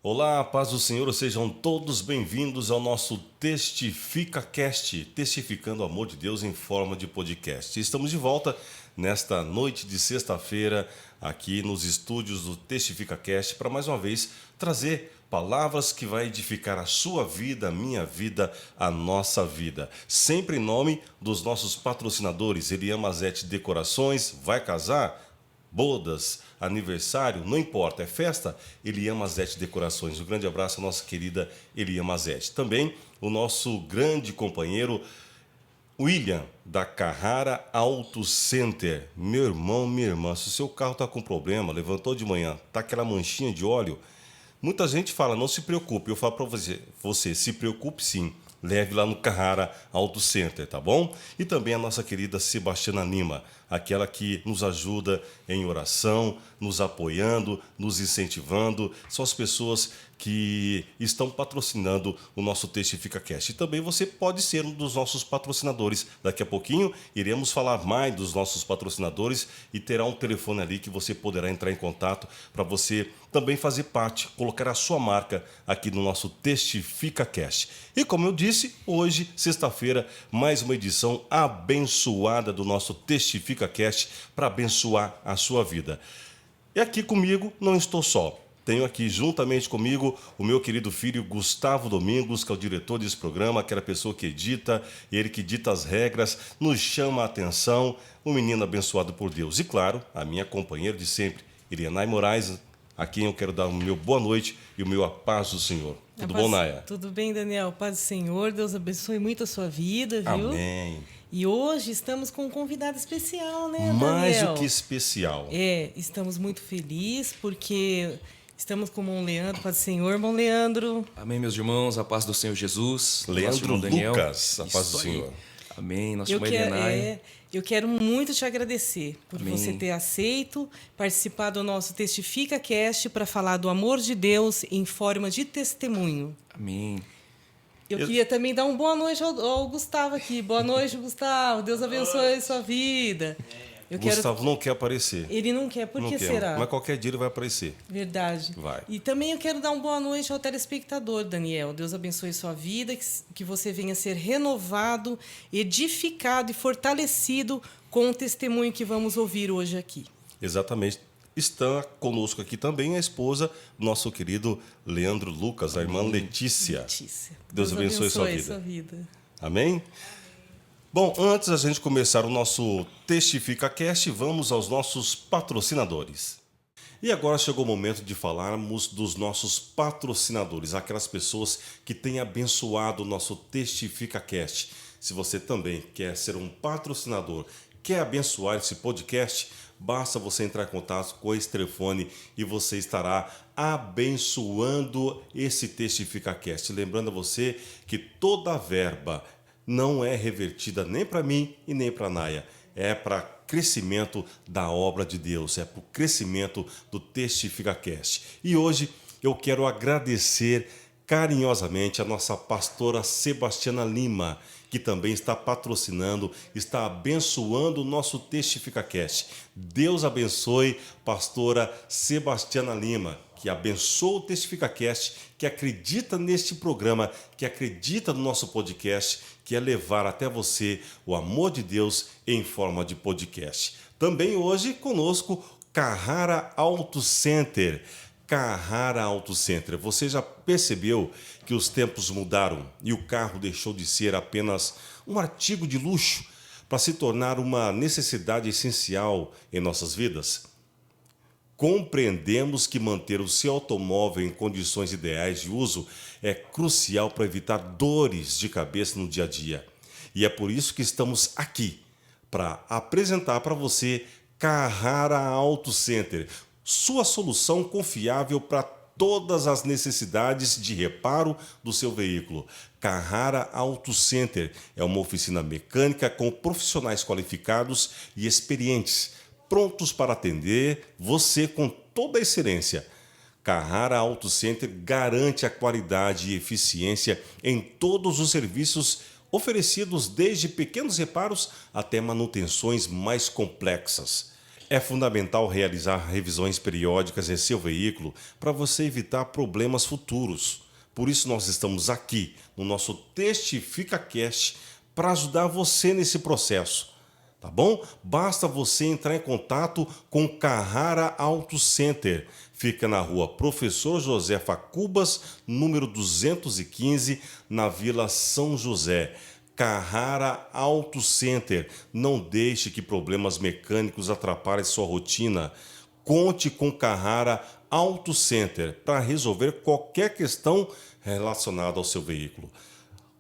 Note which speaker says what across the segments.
Speaker 1: Olá, paz do Senhor, sejam todos bem-vindos ao nosso Testifica Cast, testificando o amor de Deus em forma de podcast. Estamos de volta nesta noite de sexta-feira aqui nos estúdios do Testifica Cast para mais uma vez trazer palavras que vai edificar a sua vida, a minha vida, a nossa vida. Sempre em nome dos nossos patrocinadores, Elian Mazete Decorações, vai casar? Bodas, aniversário, não importa, é festa, Elian Mazete Decorações. Um grande abraço à nossa querida Elian Mazete. Também o nosso grande companheiro William, da Carrara Auto Center. Meu irmão, minha irmã, se o seu carro está com problema, levantou de manhã, está aquela manchinha de óleo, muita gente fala, não se preocupe. Eu falo para você, se preocupe sim. Leve lá no Carrara Auto Center, tá bom? E também a nossa querida Sebastiana Lima, aquela que nos ajuda em oração, nos apoiando, nos incentivando. São as pessoas que estão patrocinando o nosso Testifica Cast. E também você pode ser um dos nossos patrocinadores. Daqui a pouquinho iremos falar mais dos nossos patrocinadores e terá um telefone ali que você poderá entrar em contato para você também fazer parte, colocar a sua marca aqui no nosso Testifica Cast. E como eu disse, hoje, sexta-feira, mais uma edição abençoada do nosso Testifica Cast para abençoar a sua vida. E aqui comigo não estou só. Tenho aqui juntamente comigo o meu querido filho Gustavo Domingos, que é o diretor desse programa, aquela pessoa que edita, ele que dita as regras, nos chama a atenção, um menino abençoado por Deus. E claro, a minha companheira de sempre, Irianay Moraes, a quem eu quero dar o meu boa noite e o meu a paz do Senhor. Tudo bom, Naya?
Speaker 2: Tudo bem, Daniel? Paz do Senhor, Deus abençoe muito a sua vida, viu?
Speaker 1: Amém.
Speaker 2: E hoje estamos com um convidado especial, né, Daniel?
Speaker 1: Mais do que especial.
Speaker 2: Estamos muito felizes porque estamos com o irmão Leandro. Paz do Senhor, irmão Leandro.
Speaker 3: Amém, meus irmãos, a paz do Senhor Jesus.
Speaker 1: Leandro
Speaker 3: Daniel.
Speaker 1: Lucas, a paz do Senhor.
Speaker 3: Amém, nosso irmão Elianay.
Speaker 2: Eu quero muito te agradecer por
Speaker 3: Amém.
Speaker 2: você ter aceito participar do nosso Testifica Cast para falar do amor de Deus em forma de testemunho.
Speaker 3: Amém.
Speaker 2: Eu queria também dar uma boa noite ao Gustavo aqui. Boa noite, Gustavo. Deus abençoe a sua vida.
Speaker 1: Gustavo não quer aparecer.
Speaker 2: Ele não quer, por que será?
Speaker 1: Mas qualquer dia ele vai aparecer.
Speaker 2: Verdade.
Speaker 1: Vai.
Speaker 2: E também eu quero dar uma boa noite ao telespectador, Daniel. Deus abençoe sua vida, que você venha ser renovado, edificado e fortalecido com o testemunho que vamos ouvir hoje aqui.
Speaker 1: Exatamente. Está conosco aqui também a esposa do nosso querido Leandro Lucas, a irmã Letícia.
Speaker 2: Letícia.
Speaker 1: Deus abençoe
Speaker 2: sua
Speaker 1: vida.
Speaker 2: vida.
Speaker 1: Amém? Bom, antes da gente começar o nosso Testifica Cast, vamos aos nossos patrocinadores. E agora chegou o momento de falarmos dos nossos patrocinadores, aquelas pessoas que têm abençoado o nosso Testifica Cast. Se você também quer ser um patrocinador, quer abençoar esse podcast, basta você entrar em contato com esse telefone e você estará abençoando esse Testifica Cast. Lembrando a você que toda a verba não é revertida nem para mim e nem para a Naya. É para crescimento da obra de Deus, é para o crescimento do Testifica Cast. E hoje eu quero agradecer carinhosamente a nossa pastora Sebastiana Lima, que também está patrocinando, está abençoando o nosso Testifica Cast. Deus abençoe, pastora Sebastiana Lima, que abençoa o Testifica Cast, que acredita neste programa, que acredita no nosso podcast, que é levar até você o amor de Deus em forma de podcast. Também hoje conosco, Carrara Auto Center. Carrara Auto Center. Você já percebeu que os tempos mudaram e o carro deixou de ser apenas um artigo de luxo para se tornar uma necessidade essencial em nossas vidas? Compreendemos que manter o seu automóvel em condições ideais de uso é crucial para evitar dores de cabeça no dia a dia. E é por isso que estamos aqui, para apresentar para você Carrara Auto Center, sua solução confiável para todas as necessidades de reparo do seu veículo. Carrara Auto Center é uma oficina mecânica com profissionais qualificados e experientes, prontos para atender você com toda a excelência. Carrara Auto Center garante a qualidade e eficiência em todos os serviços oferecidos, desde pequenos reparos até manutenções mais complexas. É fundamental realizar revisões periódicas em seu veículo para você evitar problemas futuros. Por isso nós estamos aqui no nosso Testifica Cast para ajudar você nesse processo. Tá bom? Basta você entrar em contato com o Carrara Auto Center. Fica na rua Professor José Facubas, número 215, na Vila São José. Carrara Auto Center. Não deixe que problemas mecânicos atrapalhem sua rotina. Conte com Carrara Auto Center para resolver qualquer questão relacionada ao seu veículo.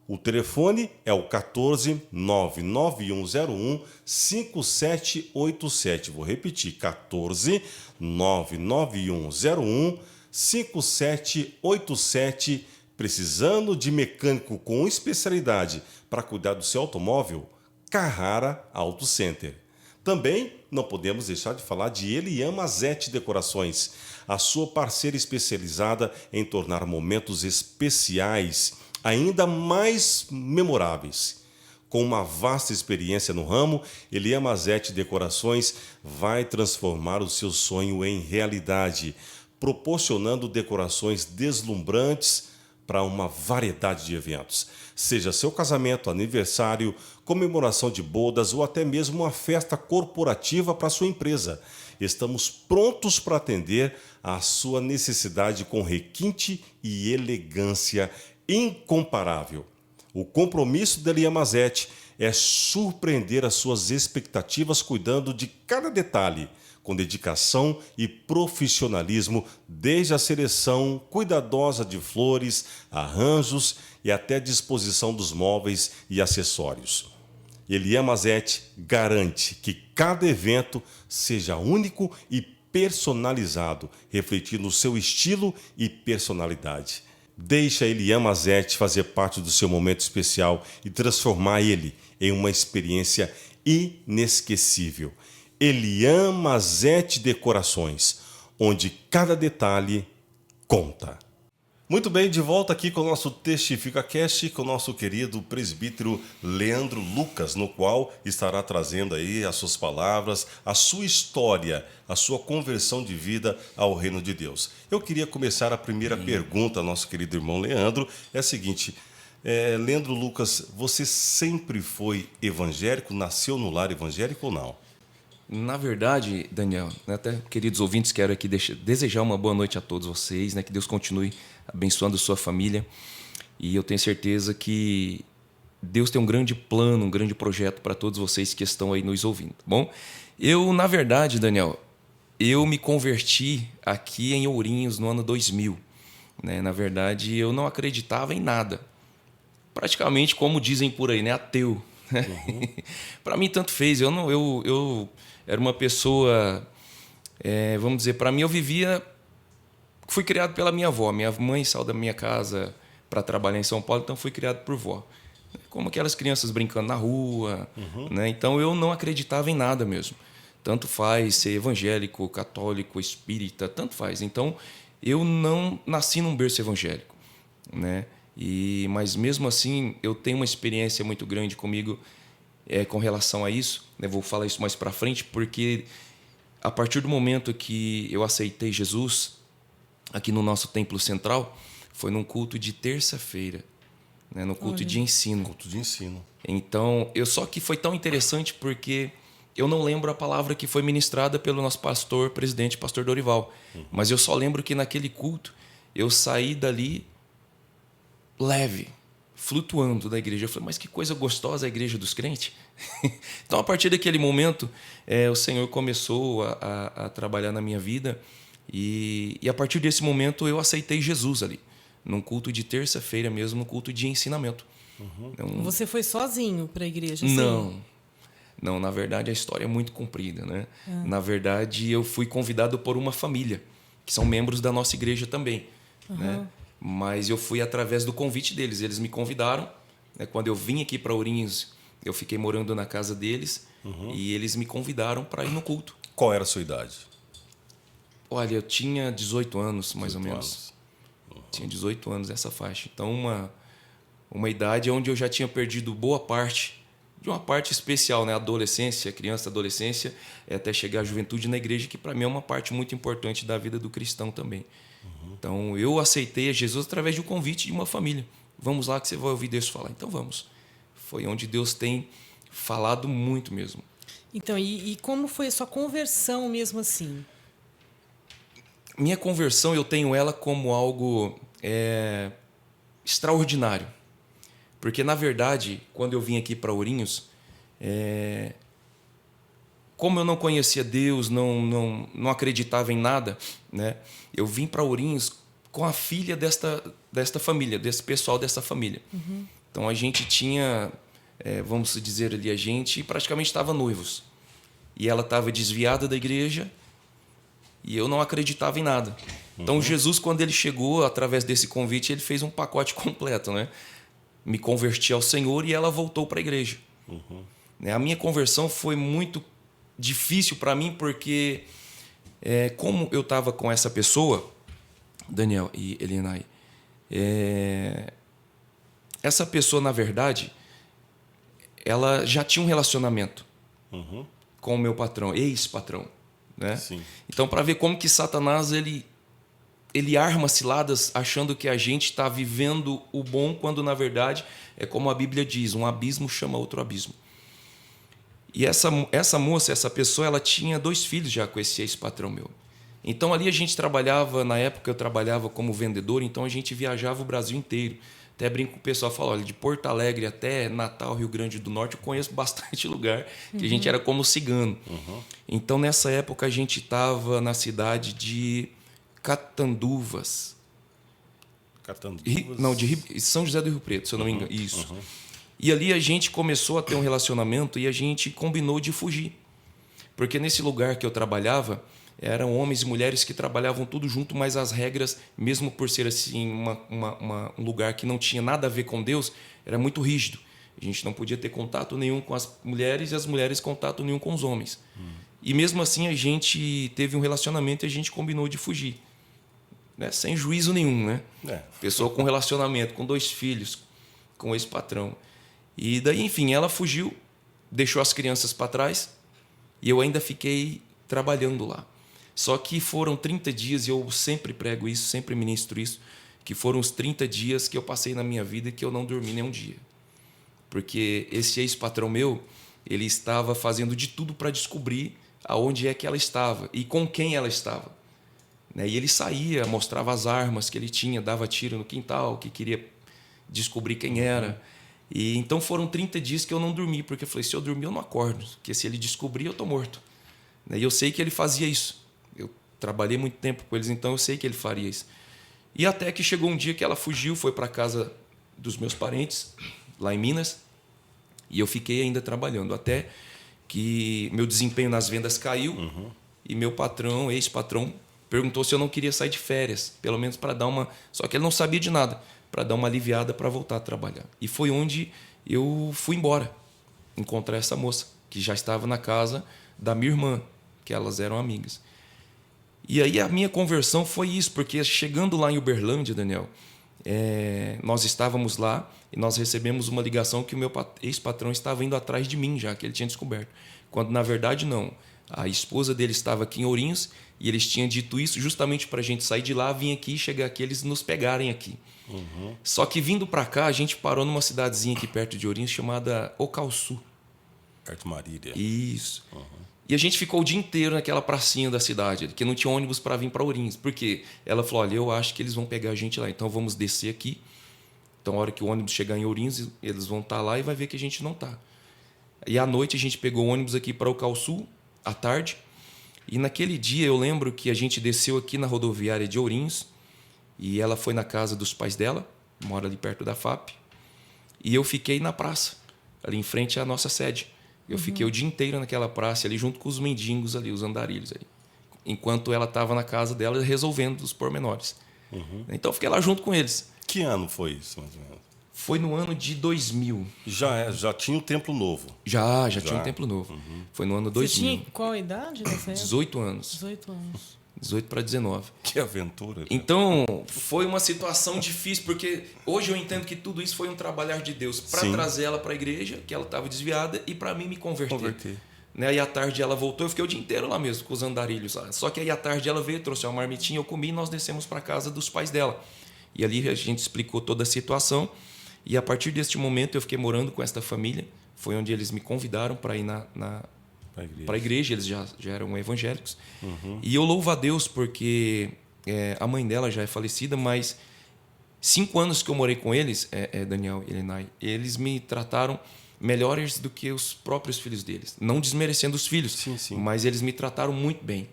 Speaker 1: O telefone é o 14 99101 5787. Vou repetir, 14 99101 5787. Precisando de mecânico com especialidade para cuidar do seu automóvel? Carrara Auto Center. Também não podemos deixar de falar de Elian Mazzetti Decorações, a sua parceira especializada em tornar momentos especiais ainda mais memoráveis. Com uma vasta experiência no ramo, Elian Mazzetti Decorações vai transformar o seu sonho em realidade, proporcionando decorações deslumbrantes para uma variedade de eventos. Seja seu casamento, aniversário, comemoração de bodas ou até mesmo uma festa corporativa para sua empresa. Estamos prontos para atender à sua necessidade com requinte e elegância incomparável. O compromisso da Elian Mazzetti é surpreender as suas expectativas cuidando de cada detalhe, com dedicação e profissionalismo, desde a seleção cuidadosa de flores, arranjos e até a disposição dos móveis e acessórios. Elian Mazzetti garante que cada evento seja único e personalizado, refletindo o seu estilo e personalidade. Deixe a Elian Mazzetti fazer parte do seu momento especial e transformar ele em uma experiência inesquecível. Elian Mazzetti Decorações, onde cada detalhe conta. Muito bem, de volta aqui com o nosso Testifica Cast, com o nosso querido presbítero Leandro Lucas, no qual estará trazendo aí as suas palavras, a sua história, a sua conversão de vida ao reino de Deus. Eu queria começar a primeira pergunta, nosso querido irmão Leandro, é a seguinte: Leandro Lucas, você sempre foi evangélico, nasceu no lar evangélico ou não?
Speaker 3: Na verdade, Daniel, até queridos ouvintes, quero aqui desejar uma boa noite a todos vocês, que Deus continue abençoando sua família. E eu tenho certeza que Deus tem um grande plano, um grande projeto para todos vocês que estão aí nos ouvindo, tá bom? Eu, na verdade, Daniel, eu me converti aqui em Ourinhos no ano 2000. Na verdade, eu não acreditava em nada. Praticamente, como dizem por aí, ateu. Uhum. Para mim, tanto fez. Eu era uma pessoa, vamos dizer, para mim eu vivia... Fui criado pela minha avó. Minha mãe saiu da minha casa para trabalhar em São Paulo, então fui criado por vó. Como aquelas crianças brincando na rua. Uhum. Então eu não acreditava em nada mesmo. Tanto faz ser evangélico, católico, espírita, tanto faz. Então eu não nasci num berço evangélico. Mas mesmo assim eu tenho uma experiência muito grande comigo com relação a isso. Vou falar isso mais para frente, porque a partir do momento que eu aceitei Jesus aqui no nosso templo central, foi num culto de terça-feira, no culto de ensino.
Speaker 1: Culto de ensino.
Speaker 3: Então, só que foi tão interessante porque eu não lembro a palavra que foi ministrada pelo nosso presidente, pastor Dorival. Uhum. Mas eu só lembro que naquele culto eu saí dali leve, flutuando da igreja. Eu falei, mas que coisa gostosa a igreja dos crentes. Então, a partir daquele momento, o Senhor começou a trabalhar na minha vida. E a partir desse momento eu aceitei Jesus ali, num culto de terça-feira mesmo, num culto de ensinamento.
Speaker 2: Uhum. Então, você foi sozinho para a igreja? Assim?
Speaker 3: Não, na verdade a história é muito comprida. Na verdade eu fui convidado por uma família, que são membros da nossa igreja também. Uhum. Mas eu fui através do convite deles, eles me convidaram. Quando eu vim aqui para Ourinhos, eu fiquei morando na casa deles. Uhum. E eles me convidaram para ir no culto.
Speaker 1: Qual era a sua idade?
Speaker 3: Olha, eu tinha 18 anos, mais ou menos. Uhum. Tinha 18 anos, essa faixa. Então, uma idade onde eu já tinha perdido boa parte de uma parte especial, né? Adolescência, criança, adolescência, até chegar à juventude na igreja, que para mim é uma parte muito importante da vida do cristão também. Então, eu aceitei a Jesus através de um convite de uma família. Vamos lá que você vai ouvir Deus falar. Então, vamos. Foi onde Deus tem falado muito mesmo.
Speaker 2: Então, e como foi a sua conversão mesmo assim?
Speaker 3: Minha conversão, eu tenho ela como algo extraordinário. Porque, na verdade, quando eu vim aqui para Ourinhos, como eu não conhecia Deus, não acreditava em nada, né? Eu vim para Ourinhos com a filha desta família, desse pessoal dessa família. Uhum. Então, a gente tinha, vamos dizer ali, a gente praticamente estava noivos. E ela estava desviada da igreja e eu não acreditava em nada. Então, Jesus, quando ele chegou, através desse convite, ele fez um pacote completo, né? Me converti ao Senhor e ela voltou para a igreja. Uhum. A minha conversão foi muito difícil para mim, porque como eu estava com essa pessoa, Daniel e Elinai, essa pessoa, na verdade, ela já tinha um relacionamento com o meu patrão, ex-patrão. Né?
Speaker 1: Sim.
Speaker 3: Então, para ver como que Satanás ele arma ciladas achando que a gente está vivendo o bom, quando, na verdade, é como a Bíblia diz, um abismo chama outro abismo. E essa moça, essa pessoa, ela tinha 2 filhos já com esse ex-patrão meu. Então, ali a gente trabalhava, na época eu trabalhava como vendedor, então a gente viajava o Brasil inteiro. Até brinco com o pessoal, falo, olha, de Porto Alegre até Natal, Rio Grande do Norte, eu conheço bastante lugar, que a gente era como cigano. Então, nessa época, a gente estava na cidade de Catanduvas. Não, de São José do Rio Preto, se eu não me engano. Isso. E ali a gente começou a ter um relacionamento e a gente combinou de fugir. Porque nesse lugar que eu trabalhava, eram homens e mulheres que trabalhavam tudo junto, mas as regras, mesmo por ser assim um lugar que não tinha nada a ver com Deus, era muito rígido. A gente não podia ter contato nenhum com as mulheres e as mulheres contato nenhum com os homens. E mesmo assim a gente teve um relacionamento e a gente combinou de fugir. Né? Sem juízo nenhum, né? Pessoa com relacionamento, com 2 filhos, com esse patrão. E daí, enfim, ela fugiu, deixou as crianças para trás e eu ainda fiquei trabalhando lá. Só que foram 30 dias, e eu sempre prego isso, sempre ministro isso, que foram os 30 dias que eu passei na minha vida e que eu não dormi nenhum dia. Porque esse ex-patrão meu, ele estava fazendo de tudo para descobrir aonde é que ela estava e com quem ela estava. E ele saía, mostrava as armas que ele tinha, dava tiro no quintal, que queria descobrir quem era. E então foram 30 dias que eu não dormi, porque eu falei, se eu dormir eu não acordo, porque se ele descobrir eu estou morto. E eu sei que ele fazia isso. Eu trabalhei muito tempo com eles, então eu sei que ele faria isso. E até que chegou um dia que ela fugiu, foi para a casa dos meus parentes, lá em Minas, e eu fiquei ainda trabalhando, até que meu desempenho nas vendas caiu e meu patrão, ex-patrão, perguntou se eu não queria sair de férias, pelo menos para dar uma... Só que ele não sabia de nada, para dar uma aliviada para voltar a trabalhar. E foi onde eu fui embora, encontrar essa moça, que já estava na casa da minha irmã, que elas eram amigas. E aí a minha conversão foi isso, porque chegando lá em Uberlândia, Daniel, nós estávamos lá e nós recebemos uma ligação que o meu ex-patrão estava indo atrás de mim já, que ele tinha descoberto. Quando, na verdade, não. A esposa dele estava aqui em Ourinhos e eles tinham dito isso justamente para a gente sair de lá, vir aqui, chegar aqui, eles nos pegarem aqui. Só que vindo para cá, a gente parou numa cidadezinha aqui perto de Ourinhos chamada Ocauçu.
Speaker 1: Perto de Marília.
Speaker 3: Isso. E a gente ficou o dia inteiro naquela pracinha da cidade, que não tinha ônibus para vir para Ourinhos. Porque ela falou, olha, eu acho que eles vão pegar a gente lá, então vamos descer aqui. Então, a hora que o ônibus chegar em Ourinhos, eles vão estar lá e vai ver que a gente não está. E à noite a gente pegou o ônibus aqui para Ocauçu, à tarde. E naquele dia eu lembro que a gente desceu aqui na rodoviária de Ourinhos e ela foi na casa dos pais dela, mora ali perto da FAP. E eu fiquei na praça, ali em frente à nossa sede. Eu fiquei o dia inteiro naquela praça ali junto com os mendigos ali, os andarilhos ali. Enquanto ela estava na casa dela resolvendo os pormenores. Então eu fiquei lá junto com eles.
Speaker 1: Que ano foi isso, mais ou menos?
Speaker 3: Foi no ano de 2000.
Speaker 1: Já tinha o Templo Novo.
Speaker 3: Já tinha um Templo Novo. Foi no ano 2000.
Speaker 2: Você tinha qual idade nessa época?
Speaker 3: 18 anos.
Speaker 2: 18 anos.
Speaker 3: 18 para 19.
Speaker 1: Que aventura.
Speaker 3: Então, foi uma situação difícil, porque hoje eu entendo que tudo isso foi um trabalhar de Deus para trazer ela para a igreja, que ela estava desviada, e para mim me converter. Né? Aí à tarde ela voltou, eu fiquei o dia inteiro lá mesmo, com os andarilhos lá. Só que aí à tarde ela veio, trouxe uma marmitinha, eu comi e nós descemos para a casa dos pais dela. E ali a gente explicou toda a situação. E a partir deste momento eu fiquei morando com esta família. Foi onde eles me convidaram para ir para a igreja. Eles já eram evangélicos. E eu louvo a Deus porque a mãe dela já é falecida, mas 5 anos que eu morei com eles, Daniel e Elenay, eles me trataram melhores do que os próprios filhos deles. Não desmerecendo os filhos, sim. Mas eles me trataram muito bem.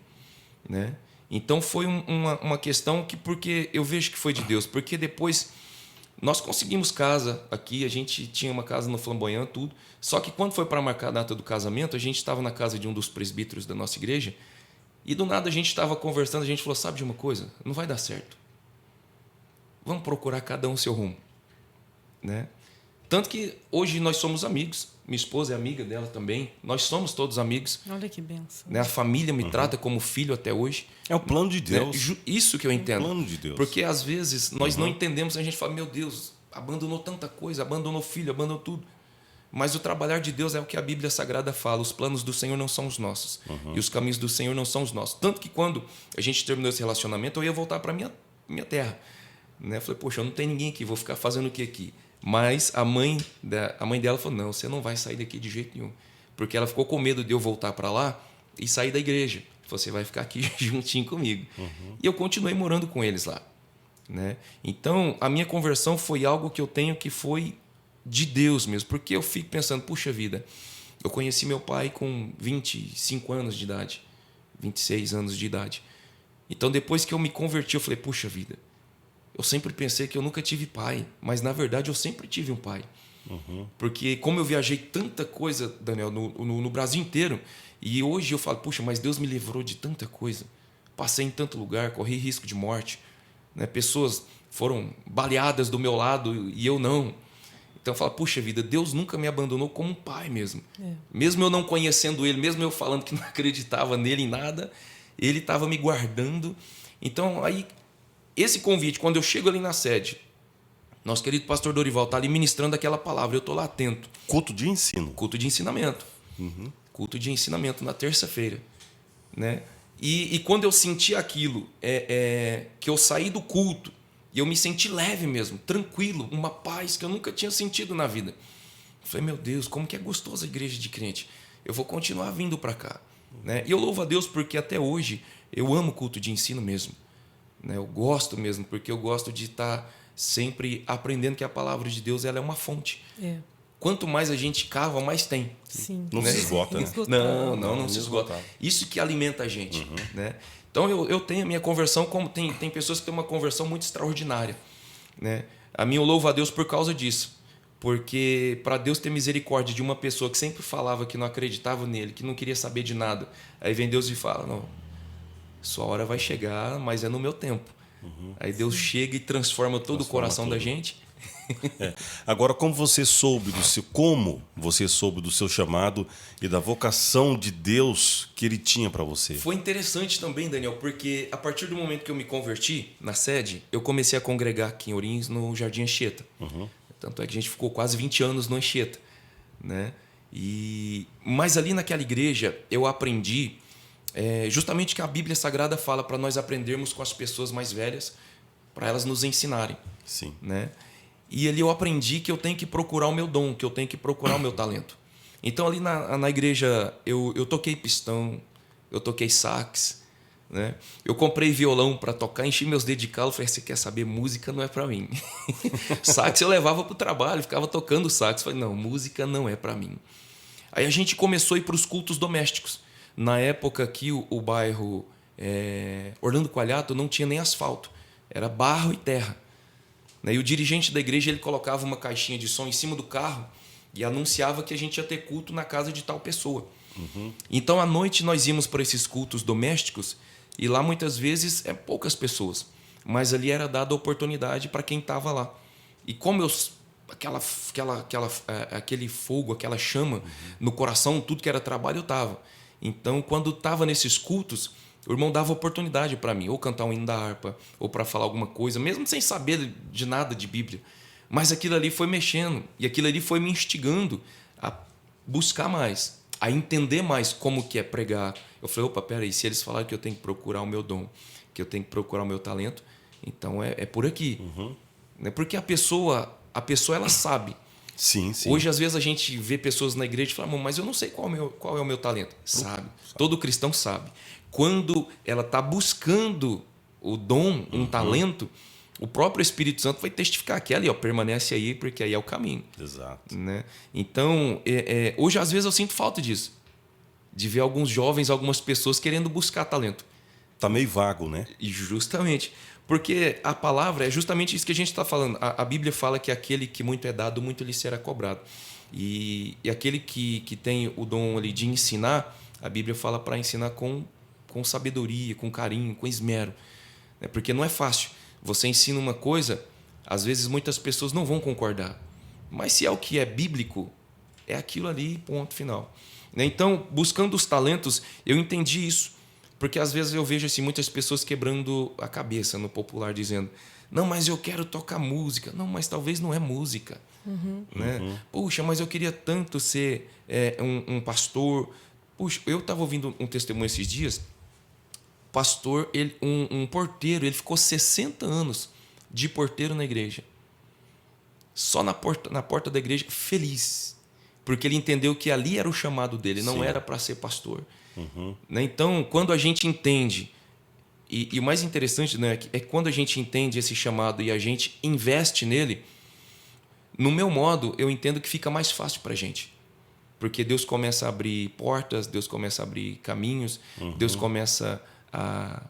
Speaker 3: Né? Então foi uma questão que, porque eu vejo que foi de Deus, porque depois nós conseguimos casa aqui, a gente tinha uma casa no Flamboyant, tudo. Só que quando foi para marcar a data do casamento, a gente estava na casa de um dos presbíteros da nossa igreja e do nada a gente estava conversando, a gente falou, sabe de uma coisa? Não vai dar certo. Vamos procurar cada um seu rumo. Né? Tanto que hoje nós somos amigos, minha esposa é amiga dela também, nós somos todos amigos.
Speaker 2: Olha que benção.
Speaker 3: Né? A família me trata como filho até hoje.
Speaker 1: É o plano de Deus.
Speaker 3: Né? Isso que eu entendo.
Speaker 1: É o plano de Deus.
Speaker 3: Porque às vezes nós não entendemos, a gente fala, meu Deus, abandonou tanta coisa, abandonou filho, abandonou tudo. Mas o trabalhar de Deus é o que a Bíblia Sagrada fala, os planos do Senhor não são os nossos. E os caminhos do Senhor não são os nossos. Tanto que quando a gente terminou esse relacionamento, eu ia voltar para minha terra. Né? Eu falei, poxa, eu não tenho ninguém aqui, vou ficar fazendo o que aqui? Mas a mãe dela falou, não, você não vai sair daqui de jeito nenhum. Porque ela ficou com medo de eu voltar para lá e sair da igreja. Você vai ficar aqui juntinho comigo. E eu continuei morando com eles lá. Né? Então, a minha conversão foi algo que eu tenho que foi de Deus mesmo. Porque eu fico pensando, puxa vida, eu conheci meu pai com 25 anos de idade, 26 anos de idade. Então, depois que eu me converti, eu falei, puxa vida, eu sempre pensei que eu nunca tive pai, mas na verdade eu sempre tive um pai. Porque como eu viajei tanta coisa, Daniel, no Brasil inteiro, e hoje eu falo, puxa, mas Deus me livrou de tanta coisa. Passei em tanto lugar, corri risco de morte. Né? Pessoas foram baleadas do meu lado e eu não. Então eu falo, puxa vida, Deus nunca me abandonou como um pai mesmo. Mesmo eu não conhecendo Ele, mesmo eu falando que não acreditava nele em nada, Ele estava me guardando. Então aí, esse convite, quando eu chego ali na sede, nosso querido pastor Dorival está ali ministrando aquela palavra, eu estou lá atento.
Speaker 1: Culto de ensino.
Speaker 3: Culto de ensinamento. Culto de ensinamento na terça-feira. Né? E quando eu senti aquilo, que eu saí do culto, e eu me senti leve mesmo, tranquilo, uma paz que eu nunca tinha sentido na vida. Eu falei, meu Deus, como que é gostosa a igreja de crente. Eu vou continuar vindo para cá. Né? E eu louvo a Deus porque até hoje eu amo culto de ensino mesmo. Né? Eu gosto mesmo, porque eu gosto de estar sempre aprendendo que a palavra de Deus ela é uma fonte. Quanto mais a gente cava, mais tem.
Speaker 2: Sim.
Speaker 1: Não se esgota, né?
Speaker 3: Não se esgota. Isso que alimenta a gente. Né? Então, eu tenho a minha conversão, como tem pessoas que têm uma conversão muito extraordinária. Né? A minha eu louvo a Deus por causa disso. Porque para Deus ter misericórdia de uma pessoa que sempre falava que não acreditava nele, que não queria saber de nada, aí vem Deus e fala, não, sua hora vai chegar, mas é no meu tempo. Aí Deus chega e transforma todo o coração da gente.
Speaker 1: Agora, como você soube do seu chamado e da vocação de Deus que Ele tinha para você?
Speaker 3: Foi interessante também, Daniel, porque a partir do momento que eu me converti na sede, eu comecei a congregar aqui em Ourinhos, no Jardim Anchieta. Tanto é que a gente ficou quase 20 anos no Anchieta. Né? Mas ali naquela igreja eu aprendi justamente que a Bíblia Sagrada fala para nós aprendermos com as pessoas mais velhas, para elas nos ensinarem.
Speaker 1: Sim.
Speaker 3: Né? E ali eu aprendi que eu tenho que procurar o meu dom, que eu tenho que procurar o meu talento. Então ali na igreja eu toquei pistão, eu toquei sax, né? Eu comprei violão para tocar, enchi meus dedos de calo, falei, você quer saber, música não é para mim. Sax eu levava para o trabalho, ficava tocando sax, falei, não, música não é para mim. Aí a gente começou a ir para os cultos domésticos. Na época aqui o bairro Orlando Coalhato não tinha nem asfalto, era barro e terra. E o dirigente da igreja ele colocava uma caixinha de som em cima do carro e anunciava que a gente ia ter culto na casa de tal pessoa. Então, à noite, nós íamos para esses cultos domésticos e lá, muitas vezes, poucas pessoas. Mas ali era dada a oportunidade para quem estava lá. E como aquele fogo, aquela chama no coração, tudo que era trabalho, eu estava. Então, quando estava nesses cultos, O irmão dava oportunidade para mim, ou cantar um hino da harpa, ou para falar alguma coisa, mesmo sem saber de nada de Bíblia. Mas aquilo ali foi mexendo, e aquilo ali foi me instigando a buscar mais, a entender mais como que é pregar. Eu falei, opa, peraí, se eles falaram que eu tenho que procurar o meu dom, que eu tenho que procurar o meu talento, então é por aqui. Porque a pessoa ela sabe.
Speaker 1: Sim, sim.
Speaker 3: Hoje, às vezes, a gente vê pessoas na igreja e fala, mas eu não sei qual é o meu talento. Sabe. Todo cristão sabe. Quando ela está buscando o dom, um talento, o próprio Espírito Santo vai testificar que ali, ó, permanece aí, porque aí é o caminho.
Speaker 1: Exato.
Speaker 3: Né? Então, hoje, às vezes, eu sinto falta disso. De ver alguns jovens, algumas pessoas querendo buscar talento.
Speaker 1: Tá meio vago, né?
Speaker 3: E justamente, porque a palavra é justamente isso que a gente está falando. A Bíblia fala que aquele que muito é dado, muito lhe será cobrado. E aquele que tem o dom ali de ensinar, a Bíblia fala para ensinar com sabedoria, com carinho, com esmero. Porque não é fácil. Você ensina uma coisa, às vezes muitas pessoas não vão concordar. Mas se é o que é bíblico, é aquilo ali, ponto final. Então, buscando os talentos, eu entendi isso. Porque às vezes eu vejo assim, muitas pessoas quebrando a cabeça no popular, dizendo, não, mas eu quero tocar música. Não, mas talvez não é música. Né? Puxa, mas eu queria tanto ser um pastor. Puxa, eu estava ouvindo um testemunho esses dias. Pastor, um porteiro, ele ficou 60 anos de porteiro na igreja. Só na porta da igreja, feliz. Porque ele entendeu que ali era o chamado dele, não era para ser pastor. Então, quando a gente entende, e o mais interessante, né, é quando a gente entende esse chamado e a gente investe nele, no meu modo, eu entendo que fica mais fácil para a gente. Porque Deus começa a abrir portas, Deus começa a abrir caminhos, Deus começa a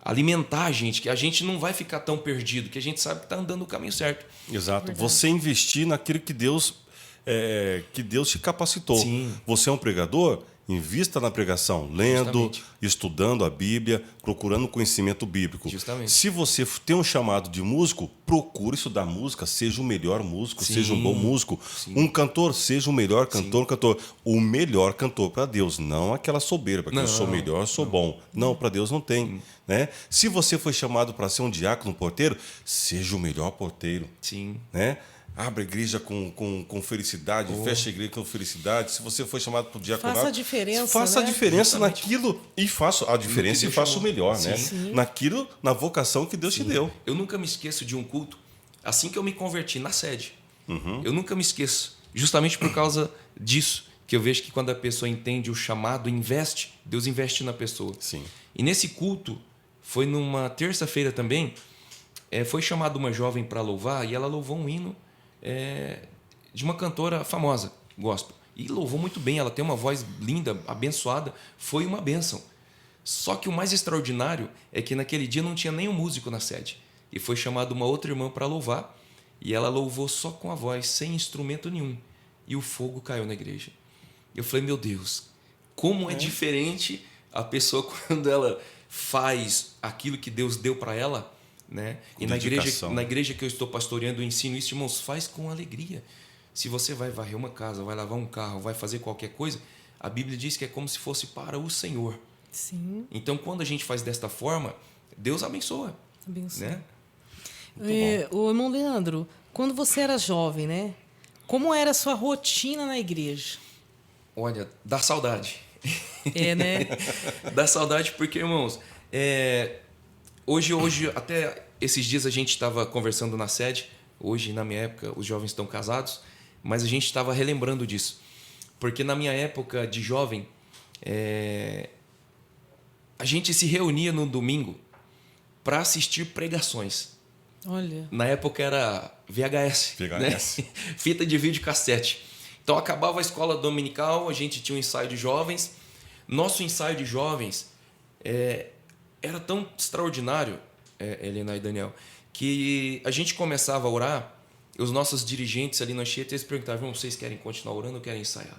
Speaker 3: alimentar a gente, que a gente não vai ficar tão perdido, que a gente sabe que está andando no caminho certo.
Speaker 1: Exato.
Speaker 2: Verdade.
Speaker 1: Você investir naquilo que Deus te capacitou.
Speaker 3: Sim.
Speaker 1: Você é um pregador? Invista na pregação, lendo,
Speaker 3: Justamente.
Speaker 1: estudando a Bíblia, procurando conhecimento bíblico.
Speaker 3: Justamente.
Speaker 1: Se você tem um chamado de músico, procure estudar música, seja o melhor músico,
Speaker 3: Sim.
Speaker 1: seja um bom músico.
Speaker 3: Sim.
Speaker 1: Um cantor, seja o melhor cantor, o melhor cantor para Deus, não aquela soberba, que eu sou melhor, sou bom. Não, para Deus não tem. Né? Se você foi chamado para ser um diácono, um porteiro, seja o melhor porteiro.
Speaker 3: Sim.
Speaker 1: Né? Abre a igreja com felicidade, fecha a igreja com felicidade. Se você foi chamado para o diaconato,
Speaker 2: Faça a diferença,
Speaker 1: faça
Speaker 2: né?
Speaker 1: a diferença
Speaker 3: Justamente.
Speaker 1: naquilo e faça a diferença e faça o melhor, né?
Speaker 2: Sim.
Speaker 1: Naquilo, na vocação que Deus te deu.
Speaker 3: Eu nunca me esqueço de um culto, assim que eu me converti na sede. Eu nunca me esqueço, justamente por causa disso, que eu vejo que quando a pessoa entende o chamado, investe, Deus investe na pessoa.
Speaker 1: Sim.
Speaker 3: E nesse culto, foi numa terça-feira também, foi chamada uma jovem para louvar e ela louvou um hino de uma cantora famosa, gospel. E louvou muito bem, ela tem uma voz linda, abençoada, foi uma bênção. Só que o mais extraordinário é que naquele dia não tinha nenhum músico na sede. E foi chamada uma outra irmã para louvar, e ela louvou só com a voz, sem instrumento nenhum. E o fogo caiu na igreja. Eu falei, meu Deus, como é diferente a pessoa quando ela faz aquilo que Deus deu para ela, né?
Speaker 1: Com
Speaker 3: E
Speaker 1: dedicação.
Speaker 3: na igreja que eu estou pastoreando, eu ensino isso, irmãos, faz com alegria. Se você vai varrer uma casa, vai lavar um carro, vai fazer qualquer coisa, a Bíblia diz que é como se fosse para o Senhor.
Speaker 2: Sim.
Speaker 3: Então, quando a gente faz desta forma, Deus abençoa.
Speaker 2: Abençoa.
Speaker 3: Né?
Speaker 2: Ô, irmão Leandro, quando você era jovem, né? Como era a sua rotina na igreja?
Speaker 3: Olha, dá saudade.
Speaker 2: Né?
Speaker 3: Dá saudade porque, irmãos, hoje, até esses dias a gente estava conversando na sede. Hoje, na minha época, os jovens estão casados, mas a gente estava relembrando disso. Porque na minha época de jovem, a gente se reunia no domingo para assistir pregações.
Speaker 2: Olha.
Speaker 3: Na época era VHS.
Speaker 1: VHS.
Speaker 3: Né? Fita de vídeo cassete. Então acabava a escola dominical, a gente tinha um ensaio de jovens. Nosso ensaio de jovens era tão extraordinário, Helena e Daniel, que a gente começava a orar, e os nossos dirigentes ali na Chieta, eles perguntavam, vocês querem continuar orando ou querem ensaiar?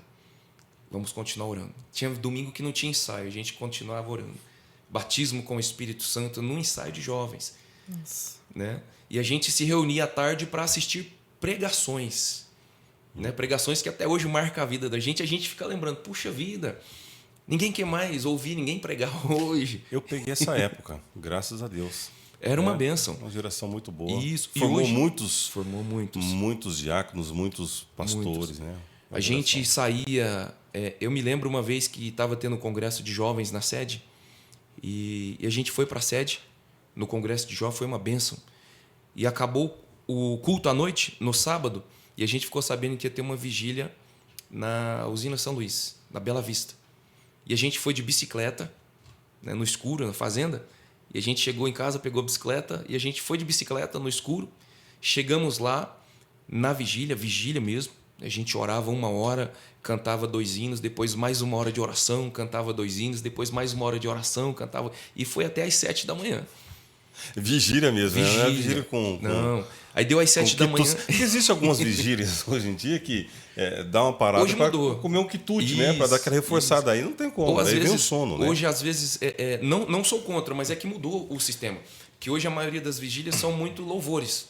Speaker 3: Vamos continuar orando. Tinha domingo que não tinha ensaio, a gente continuava orando. Batismo com o Espírito Santo no ensaio de jovens.
Speaker 2: Nossa.
Speaker 3: Né? E a gente se reunia à tarde para assistir pregações. Né? Pregações que até hoje marcam a vida da gente. A gente fica lembrando, puxa vida, Ninguém quer mais ouvir ninguém pregar hoje.
Speaker 1: Eu peguei essa época, graças a Deus.
Speaker 3: Era uma bênção.
Speaker 1: Uma geração muito boa.
Speaker 3: Isso.
Speaker 1: Formou
Speaker 3: e hoje,
Speaker 1: muitos.
Speaker 3: Formou muitos.
Speaker 1: Muitos diáconos, muitos pastores, né?
Speaker 3: A gente saía... eu me lembro uma vez que estava tendo um congresso de jovens na sede e a gente foi para a sede no congresso de jovens, foi uma bênção. E acabou o culto à noite, no sábado, e a gente ficou sabendo que ia ter uma vigília na usina São Luís, na Bela Vista. E a gente foi de bicicleta, né, no escuro, na fazenda, e a gente chegou em casa, pegou a bicicleta, e a gente foi de bicicleta no escuro. Chegamos lá, na vigília mesmo. A gente orava 1 hora, cantava 2 hinos, depois mais 1 hora de oração, cantava 2 hinos, depois mais 1 hora de oração, cantava... E foi até às 7 da manhã.
Speaker 1: Vigília mesmo,
Speaker 3: Vigília.
Speaker 1: né? Não é vigília com...
Speaker 3: Não. Aí deu às 7 da manhã.
Speaker 1: Existem algumas vigílias hoje em dia que dá uma parada para comer um quitute, né? Para dar aquela reforçada aí. Não tem como, aí vem o sono, né?
Speaker 3: Hoje, às vezes, não sou contra, mas é que mudou o sistema. Que hoje a maioria das vigílias são muito louvores.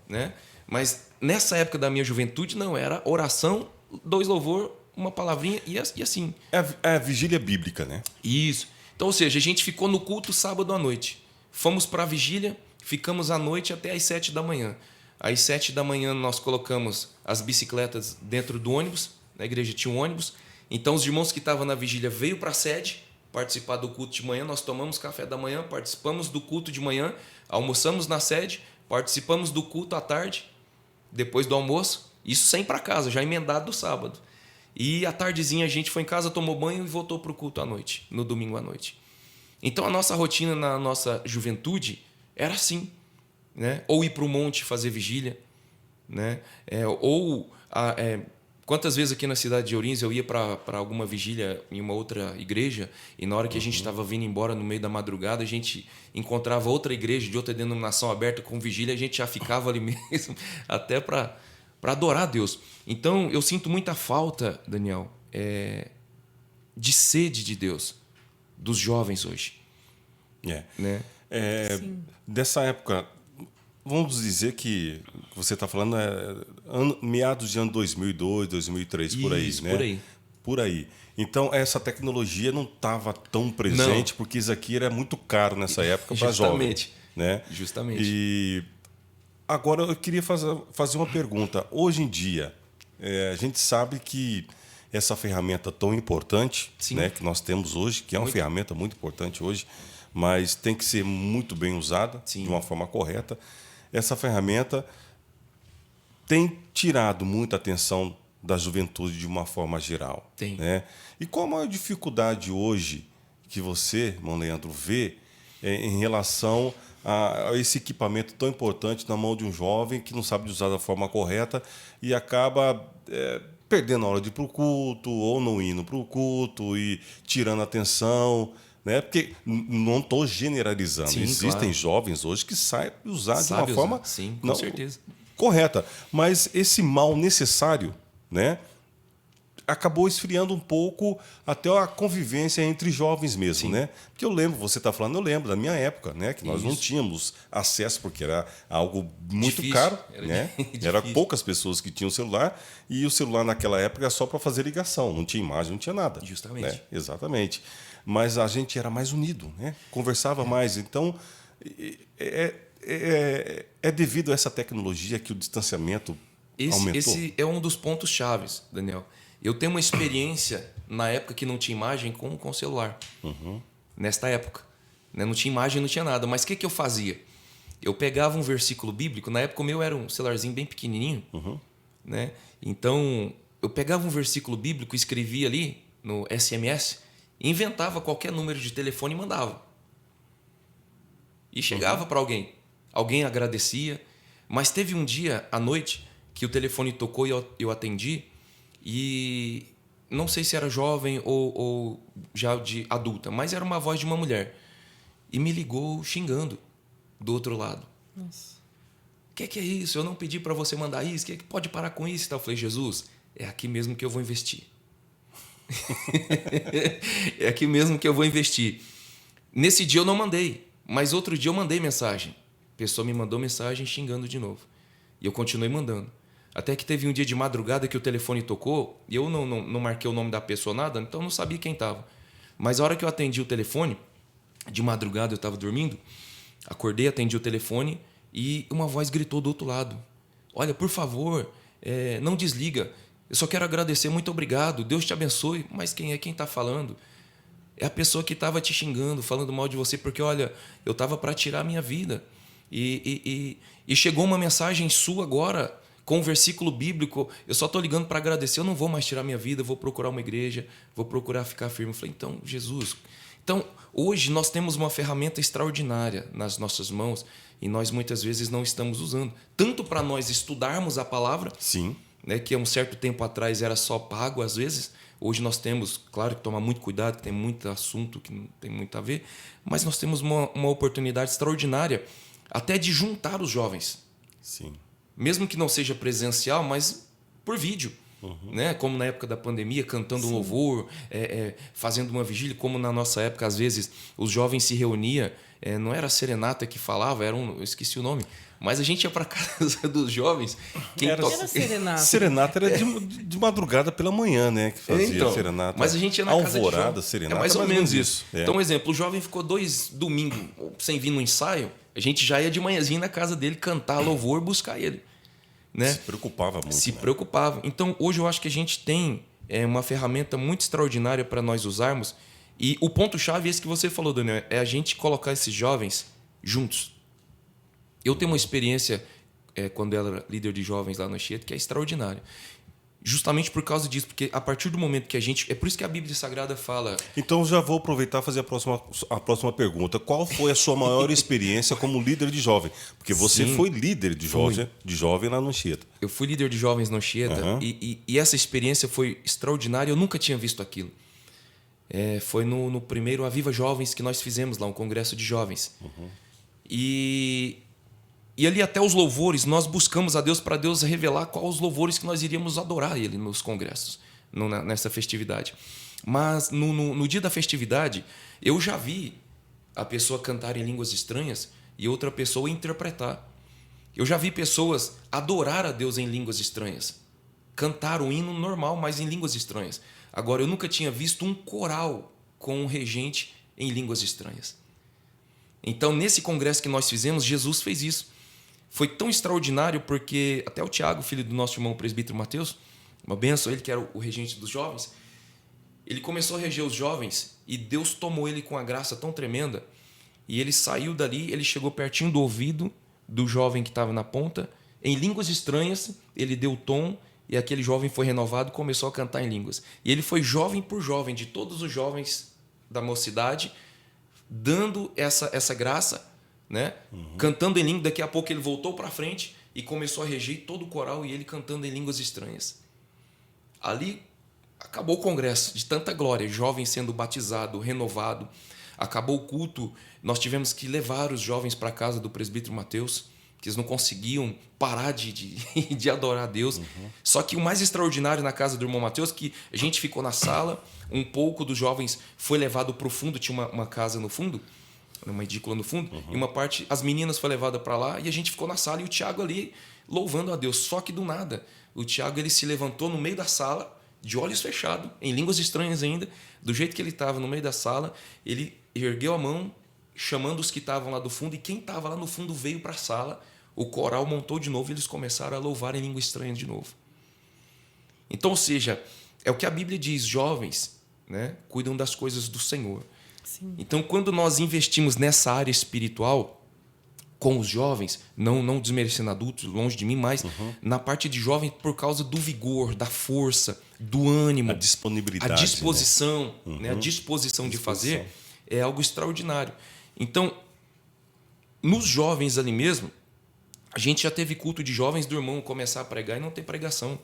Speaker 3: Né? Mas nessa época da minha juventude, não. Era oração, 2 louvor, uma palavrinha e assim.
Speaker 1: É a vigília bíblica, né?
Speaker 3: Isso. Então, ou seja, a gente ficou no culto sábado à noite. Fomos para a vigília, ficamos à noite até às 7 da manhã. Às 7 da manhã nós colocamos as bicicletas dentro do ônibus. Na igreja tinha um ônibus. Então os irmãos que estavam na vigília veio para a sede participar do culto de manhã. Nós tomamos café da manhã, participamos do culto de manhã, almoçamos na sede, participamos do culto à tarde, depois do almoço. Isso sem ir para casa, já emendado do sábado. E à tardezinha a gente foi em casa, tomou banho e voltou para o culto à noite, no domingo à noite. Então a nossa rotina na nossa juventude era assim, né? Ou ir para o monte fazer vigília, né? Quantas vezes aqui na cidade de Ourinhos eu ia para alguma vigília em uma outra igreja e na hora que a gente estava vindo embora no meio da madrugada, a gente encontrava outra igreja de outra denominação aberta com vigília, a gente já ficava ali mesmo até para adorar a Deus. Então eu sinto muita falta, Daniel, de sede de Deus dos jovens hoje. Né?
Speaker 1: Dessa época, vamos dizer que você está falando meados de ano 2002, 2003, por aí,
Speaker 3: isso,
Speaker 1: né? Por aí. Então, essa tecnologia não estava tão presente, porque isso aqui era muito caro nessa época para jovens. Né?
Speaker 3: Justamente.
Speaker 1: E agora eu queria fazer uma pergunta. Hoje em dia, a gente sabe que essa ferramenta tão importante, né, que nós temos hoje, que é uma ferramenta muito importante hoje, mas tem que ser muito bem usada, de uma forma correta. Essa ferramenta tem tirado muita atenção da juventude de uma forma geral.
Speaker 3: Tem.
Speaker 1: Né? E qual a maior dificuldade hoje que você, irmão Leandro, vê em relação a esse equipamento tão importante na mão de um jovem que não sabe usar da forma correta e acaba perdendo a hora de ir para o culto ou não indo para o culto e tirando a atenção? Né? Porque não estou generalizando.
Speaker 3: Sim,
Speaker 1: existem
Speaker 3: claro.
Speaker 1: jovens hoje que sabem usar de uma forma
Speaker 3: sim, com certeza.
Speaker 1: correta. Mas esse mal necessário, né, acabou esfriando um pouco até a convivência entre jovens mesmo. Né? Porque eu lembro, você está falando, eu lembro da minha época, né, que nós não tínhamos acesso, porque era algo muito
Speaker 3: difícil.
Speaker 1: caro.
Speaker 3: Era
Speaker 1: Né?
Speaker 3: difícil.
Speaker 1: Era poucas pessoas que tinham celular, e o celular naquela época era só para fazer ligação, não tinha imagem, não tinha nada.
Speaker 3: Justamente.
Speaker 1: Né? Exatamente. Mas a gente era mais unido, né? Conversava mais. Então, é devido a essa tecnologia que o distanciamento aumentou.
Speaker 3: Esse é um dos pontos chaves, Daniel. Eu tenho uma experiência na época que não tinha imagem com celular. Nesta época. Né? Não tinha imagem, não tinha nada. Mas o que eu fazia? Eu pegava um versículo bíblico. Na época o meu era um celularzinho bem pequenininho. Né? Então, eu pegava um versículo bíblico, escrevia ali no SMS, inventava qualquer número de telefone e mandava. E chegava para alguém. Alguém agradecia. Mas teve um dia, à noite, que o telefone tocou e eu atendi. E não sei se era jovem ou já de adulta, mas era uma voz de uma mulher. E me ligou xingando do outro lado.
Speaker 2: Nossa.
Speaker 3: O que é isso? Eu não pedi para você mandar isso. Que pode parar com isso? Eu falei, Jesus, é aqui mesmo que eu vou investir. É aqui mesmo que eu vou investir. Nesse dia eu não mandei, mas outro dia eu mandei mensagem. A pessoa me mandou mensagem xingando de novo. E eu continuei mandando. Até que teve um dia de madrugada que o telefone tocou e eu não marquei o nome da pessoa, nada, então não sabia quem estava. Mas a hora que eu atendi o telefone, de madrugada eu estava dormindo, acordei, atendi o telefone e uma voz gritou do outro lado: olha, por favor, não desliga. Eu só quero agradecer, muito obrigado, Deus te abençoe. Mas quem é quem está falando? É a pessoa que estava te xingando, falando mal de você, porque, olha, eu estava para tirar a minha vida. E chegou uma mensagem sua agora, com um versículo bíblico, eu só estou ligando para agradecer, eu não vou mais tirar minha vida, vou procurar uma igreja, vou procurar ficar firme. Eu falei, então, Jesus... Então, hoje nós temos uma ferramenta extraordinária nas nossas mãos e nós muitas vezes não estamos usando. Tanto para nós estudarmos a palavra,
Speaker 1: Sim.
Speaker 3: né, que há um certo tempo atrás era só pago às vezes. Hoje nós temos, claro, que tomar muito cuidado, que tem muito assunto que não tem muito a ver, mas nós temos uma oportunidade extraordinária até de juntar os jovens.
Speaker 1: Sim.
Speaker 3: Mesmo que não seja presencial, mas por vídeo. Né? Como na época da pandemia, cantando um louvor, fazendo uma vigília, como na nossa época, às vezes, os jovens se reuniam, não era a serenata que falava, eu esqueci o nome, mas a gente ia para casa dos jovens.
Speaker 2: Era serenata.
Speaker 1: Serenata era de madrugada pela manhã, né? Que fazia serenata.
Speaker 3: Mas a gente ia na casa de
Speaker 1: Alvorada,
Speaker 3: jovens.
Speaker 1: serenata.
Speaker 3: É mais ou menos isso.
Speaker 1: É.
Speaker 3: Então, um exemplo, o jovem ficou 2 domingos sem vir no ensaio, a gente já ia de manhãzinha na casa dele cantar louvor, buscar ele. Né?
Speaker 1: Se preocupava muito.
Speaker 3: Se preocupava. Então, hoje eu acho que a gente tem uma ferramenta muito extraordinária para nós usarmos. E o ponto-chave é esse que você falou, Daniel, é a gente colocar esses jovens juntos. Eu tenho uma experiência, quando eu era líder de jovens lá no Anchieta, que é extraordinária. Justamente por causa disso, porque a partir do momento que a gente... É por isso que a Bíblia Sagrada fala...
Speaker 1: Então, já vou aproveitar e fazer a próxima pergunta. Qual foi a sua maior experiência como líder de jovem? Porque você foi líder de jovem lá no Anchieta.
Speaker 3: Eu fui líder de jovens no Anchieta e essa experiência foi extraordinária. Eu nunca tinha visto aquilo. Foi no primeiro Aviva Jovens que nós fizemos lá, um congresso de jovens. E ali até os louvores, nós buscamos a Deus para Deus revelar quais os louvores que nós iríamos adorar Ele nos congressos, nessa festividade. Mas no dia da festividade, eu já vi a pessoa cantar em línguas estranhas e outra pessoa interpretar. Eu já vi pessoas adorar a Deus em línguas estranhas. Cantar um hino normal, mas em línguas estranhas. Agora, eu nunca tinha visto um coral com um regente em línguas estranhas. Então, nesse congresso que nós fizemos, Jesus fez isso. Foi tão extraordinário porque até o Tiago, filho do nosso irmão presbítero Mateus, uma benção, ele que era o regente dos jovens, ele começou a reger os jovens e Deus tomou ele com a graça tão tremenda e ele saiu dali, ele chegou pertinho do ouvido do jovem que estava na ponta, em línguas estranhas, ele deu o tom e aquele jovem foi renovado e começou a cantar em línguas. E ele foi jovem por jovem, de todos os jovens da mocidade, dando essa graça, né? Cantando em língua. Daqui a pouco ele voltou para frente e começou a reger todo o coral e ele cantando em línguas estranhas. Ali acabou o congresso de tanta glória, jovem sendo batizado, renovado. Acabou o culto, nós tivemos que levar os jovens para a casa do presbítero Mateus, que eles não conseguiam parar de adorar a Deus. Só que o mais extraordinário na casa do irmão Mateus, que a gente ficou na sala, um pouco dos jovens foi levado para o fundo, tinha uma casa no fundo, uma edícula no fundo, e uma parte, as meninas foi levada para lá, e a gente ficou na sala, e o Tiago ali louvando a Deus. Só que do nada, o Tiago ele se levantou no meio da sala, de olhos fechados, em línguas estranhas ainda, do jeito que ele estava no meio da sala, ele ergueu a mão, chamando os que estavam lá do fundo, e quem estava lá no fundo veio para a sala, o coral montou de novo e eles começaram a louvar em língua estranha de novo. Então, ou seja, é o que a Bíblia diz, jovens, né, cuidam das coisas do Senhor.
Speaker 2: Sim.
Speaker 3: Então, quando nós investimos nessa área espiritual, com os jovens, não desmerecendo adultos, longe de mim, mas na parte de jovem por causa do vigor, da força, do ânimo,
Speaker 1: a disponibilidade,
Speaker 3: a disposição,
Speaker 1: né?
Speaker 3: A disposição de fazer é algo extraordinário. Então, nos jovens ali mesmo, a gente já teve culto de jovens do irmão começar a pregar e não ter pregação.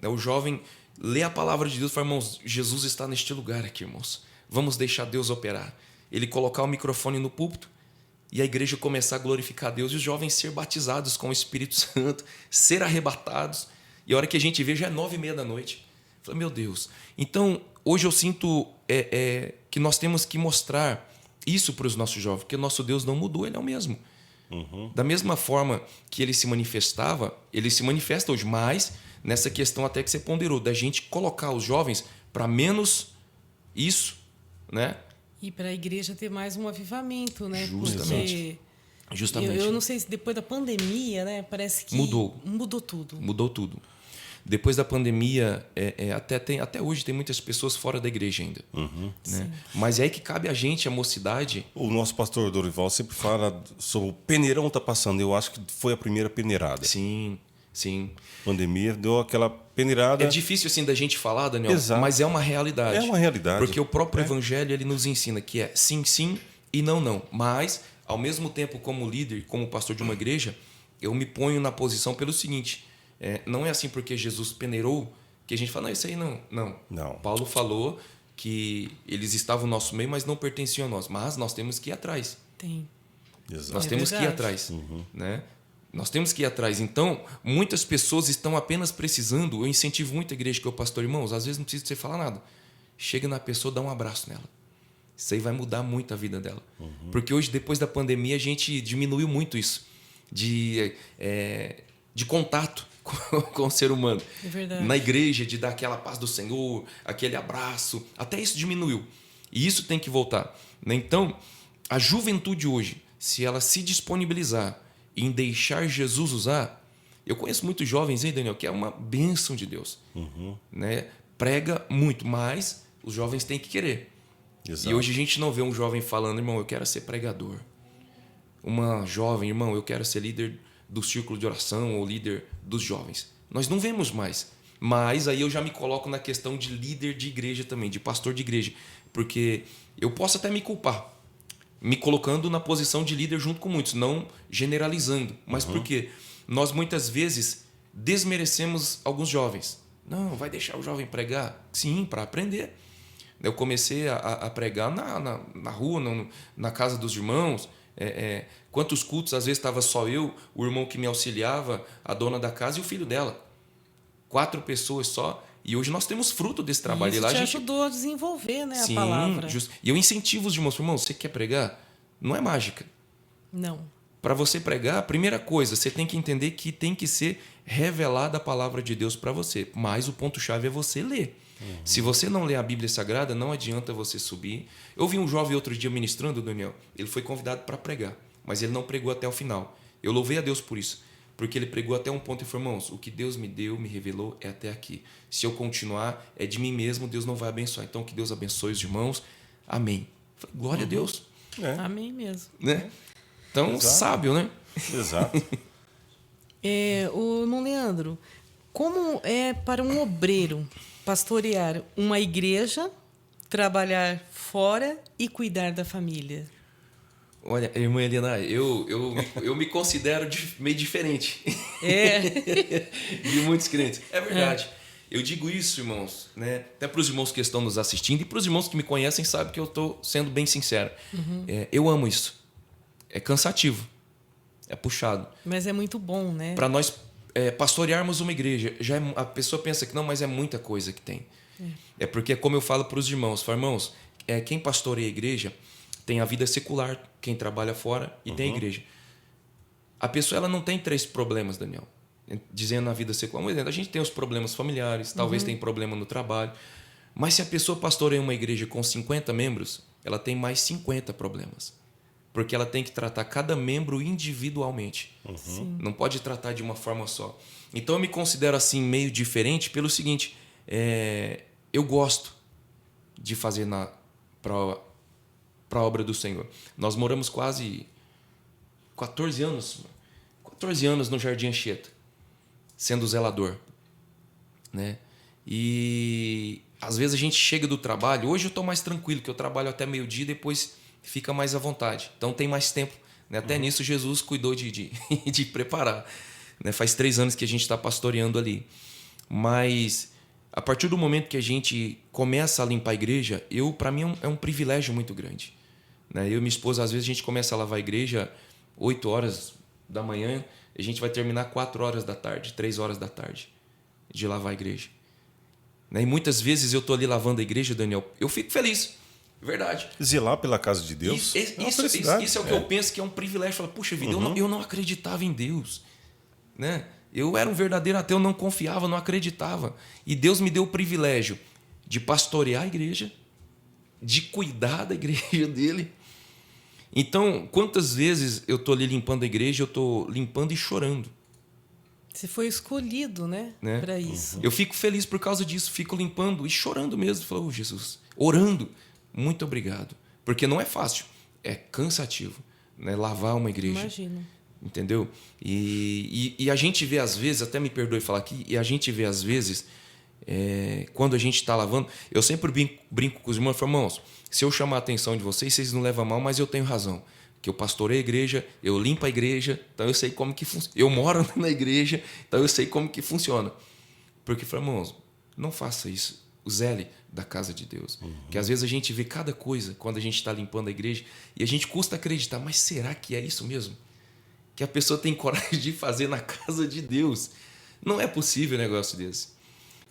Speaker 3: O jovem lê a palavra de Deus e fala, irmãos, Jesus está neste lugar aqui, irmãos. Vamos deixar Deus operar. Ele colocar o microfone no púlpito e a igreja começar a glorificar a Deus e os jovens ser batizados com o Espírito Santo, ser arrebatados. E a hora que a gente vê já é 9h30 da noite. Fala, meu Deus. Então, hoje eu sinto que nós temos que mostrar isso para os nossos jovens, porque o nosso Deus não mudou, Ele é o mesmo. Da mesma forma que Ele se manifestava, Ele se manifesta hoje, mas nessa questão até que você ponderou, da gente colocar os jovens para menos isso, né?
Speaker 2: E para a igreja ter mais um avivamento, né?
Speaker 3: Justamente.
Speaker 2: Porque
Speaker 3: Justamente.
Speaker 2: eu não sei se depois da pandemia, né? Parece que
Speaker 3: Mudou
Speaker 2: tudo.
Speaker 3: Mudou tudo. Depois da pandemia, até hoje tem muitas pessoas fora da igreja ainda. Né? Mas é aí que cabe a gente, a mocidade.
Speaker 1: O nosso pastor Dorival sempre fala sobre o peneirão tá passando. Eu acho que foi a primeira peneirada.
Speaker 3: Sim, sim.
Speaker 1: A pandemia deu aquela peneirada.
Speaker 3: É difícil assim da gente falar, Daniel,
Speaker 1: Exato.
Speaker 3: mas é uma realidade.
Speaker 1: É uma realidade.
Speaker 3: Porque o próprio evangelho ele nos ensina que é sim, sim e não, não. Mas, ao mesmo tempo, como líder, como pastor de uma igreja, eu me ponho na posição pelo seguinte... não é assim porque Jesus peneirou que a gente fala, não, isso aí não.
Speaker 1: Não.
Speaker 3: Paulo falou que eles estavam no nosso meio, mas não pertenciam a nós. Mas nós temos que ir atrás.
Speaker 2: Tem.
Speaker 1: Exato.
Speaker 3: Nós
Speaker 2: É
Speaker 3: temos que ir
Speaker 2: verdade.
Speaker 3: atrás. Né? Nós temos que ir atrás. Então, muitas pessoas estão apenas precisando. Eu incentivo muito a igreja que eu pastor, irmãos, às vezes não precisa você falar nada. Chega na pessoa, dá um abraço nela. Isso aí vai mudar muito a vida dela. Porque hoje, depois da pandemia, a gente diminuiu muito isso. De contato com o ser humano.
Speaker 2: É verdade.
Speaker 3: Na igreja, de dar aquela paz do Senhor, aquele abraço. Até isso diminuiu. E isso tem que voltar. Né? Então, a juventude hoje, se ela se disponibilizar em deixar Jesus usar... Eu conheço muitos jovens aí, Daniel, que é uma bênção de Deus. Né? Prega muito, mas os jovens têm que querer.
Speaker 1: Exato.
Speaker 3: E hoje a gente não vê um jovem falando, irmão, eu quero ser pregador. Uma jovem, irmão, eu quero ser líder do círculo de oração ou líder dos jovens. Nós não vemos mais. Mas aí eu já me coloco na questão de líder de igreja também, de pastor de igreja. Porque eu posso até me culpar, me colocando na posição de líder junto com muitos, não generalizando. Mas por quê? Nós muitas vezes desmerecemos alguns jovens. Não, vai deixar o jovem pregar? Sim, para aprender. Eu comecei a pregar na rua, na casa dos irmãos. Quantos cultos, às vezes estava só eu, o irmão que me auxiliava, a dona da casa e o filho dela. 4 pessoas só. E hoje nós temos fruto desse trabalho.
Speaker 2: Isso
Speaker 3: e lá
Speaker 2: te
Speaker 3: a gente
Speaker 2: ajudou a desenvolver, né,
Speaker 3: Sim,
Speaker 2: a palavra.
Speaker 3: justo. E eu incentivo os irmãos. Irmão, você quer pregar? Não é mágica.
Speaker 2: Não.
Speaker 3: Para você pregar, a primeira coisa, você tem que entender que tem que ser revelada a palavra de Deus para você. Mas o ponto-chave é você ler. Se você não ler a Bíblia Sagrada, não adianta você subir. Eu vi um jovem outro dia ministrando, Daniel. Ele foi convidado para pregar, mas ele não pregou até o final. Eu louvei a Deus por isso, porque ele pregou até um ponto e falou, irmãos, o que Deus me deu, me revelou, é até aqui. Se eu continuar, é de mim mesmo, Deus não vai abençoar. Então, que Deus abençoe os irmãos. Amém. Eu falei, glória a Deus.
Speaker 2: Amém mesmo.
Speaker 3: Né? Então,
Speaker 1: Exato.
Speaker 3: sábio, né?
Speaker 1: Exato.
Speaker 2: O irmão Leandro, como é para um obreiro pastorear uma igreja, trabalhar fora e cuidar da família?
Speaker 3: Olha, irmã Helena, eu me considero meio diferente de muitos crentes. É verdade. Eu digo isso, irmãos, né? Até para os irmãos que estão nos assistindo e para os irmãos que me conhecem sabem que eu estou sendo bem sincero. Eu amo isso. É cansativo. É puxado.
Speaker 2: Mas é muito bom, né?
Speaker 3: Para nós pastorearmos uma igreja, a pessoa pensa que não, mas é muita coisa que tem. É porque, como eu falo para os irmãos, irmãos, quem pastoreia a igreja tem a vida secular, quem trabalha fora e tem a igreja. A pessoa ela não tem 3 problemas, Daniel. Dizendo na vida secular, a gente tem os problemas familiares, talvez tenha problema no trabalho. Mas se a pessoa pastoreia uma igreja com 50 membros, ela tem mais 50 problemas. Porque ela tem que tratar cada membro individualmente. Não pode tratar de uma forma só. Então eu me considero assim meio diferente pelo seguinte, eu gosto de fazer para a obra do Senhor. Nós moramos quase 14 anos no Jardim Anchieta, sendo zelador. Né? E às vezes a gente chega do trabalho, hoje eu estou mais tranquilo, que eu trabalho até meio-dia e depois fica mais à vontade. Então tem mais tempo. Né? Até nisso Jesus cuidou de preparar. Né? Faz 3 anos que a gente está pastoreando ali. Mas a partir do momento que a gente começa a limpar a igreja, para mim é um privilégio muito grande. Né? Eu e minha esposa, às vezes, a gente começa a lavar a igreja 8 horas da manhã, a gente vai terminar 4 horas da tarde, 3 horas da tarde de lavar a igreja. Né? E muitas vezes eu estou ali lavando a igreja, Daniel, eu fico feliz. Verdade.
Speaker 1: Zelar pela casa de Deus.
Speaker 3: Isso é o que eu penso que é um privilégio. Fala, puxa vida, eu não acreditava em Deus. Né? Eu era um verdadeiro ateu, não confiava, não acreditava. E Deus me deu o privilégio de pastorear a igreja de cuidar da igreja dele. Então, quantas vezes eu estou ali limpando a igreja, eu estou limpando e chorando.
Speaker 2: Você foi escolhido, né? Para isso.
Speaker 3: Eu fico feliz por causa disso, fico limpando e chorando mesmo. Falo, oh, Jesus, orando, muito obrigado. Porque não é fácil, é cansativo, né? Lavar uma igreja.
Speaker 2: Imagino.
Speaker 3: Entendeu? E a gente vê às vezes, até me perdoe falar aqui, e a gente vê às vezes, quando a gente está lavando, eu sempre brinco com os irmãos, falo, irmãos, se eu chamar a atenção de vocês, vocês não levam mal, mas eu tenho razão. Que eu pastorei a igreja, eu limpo a igreja, então eu sei como que funciona. Eu moro na igreja, então eu sei como que funciona. Porque, irmãos, não faça isso. O zele da casa de Deus. Que às vezes a gente vê cada coisa quando a gente está limpando a igreja e a gente custa acreditar, mas será que é isso mesmo? Que a pessoa tem coragem de fazer na casa de Deus? Não é possível um negócio desse.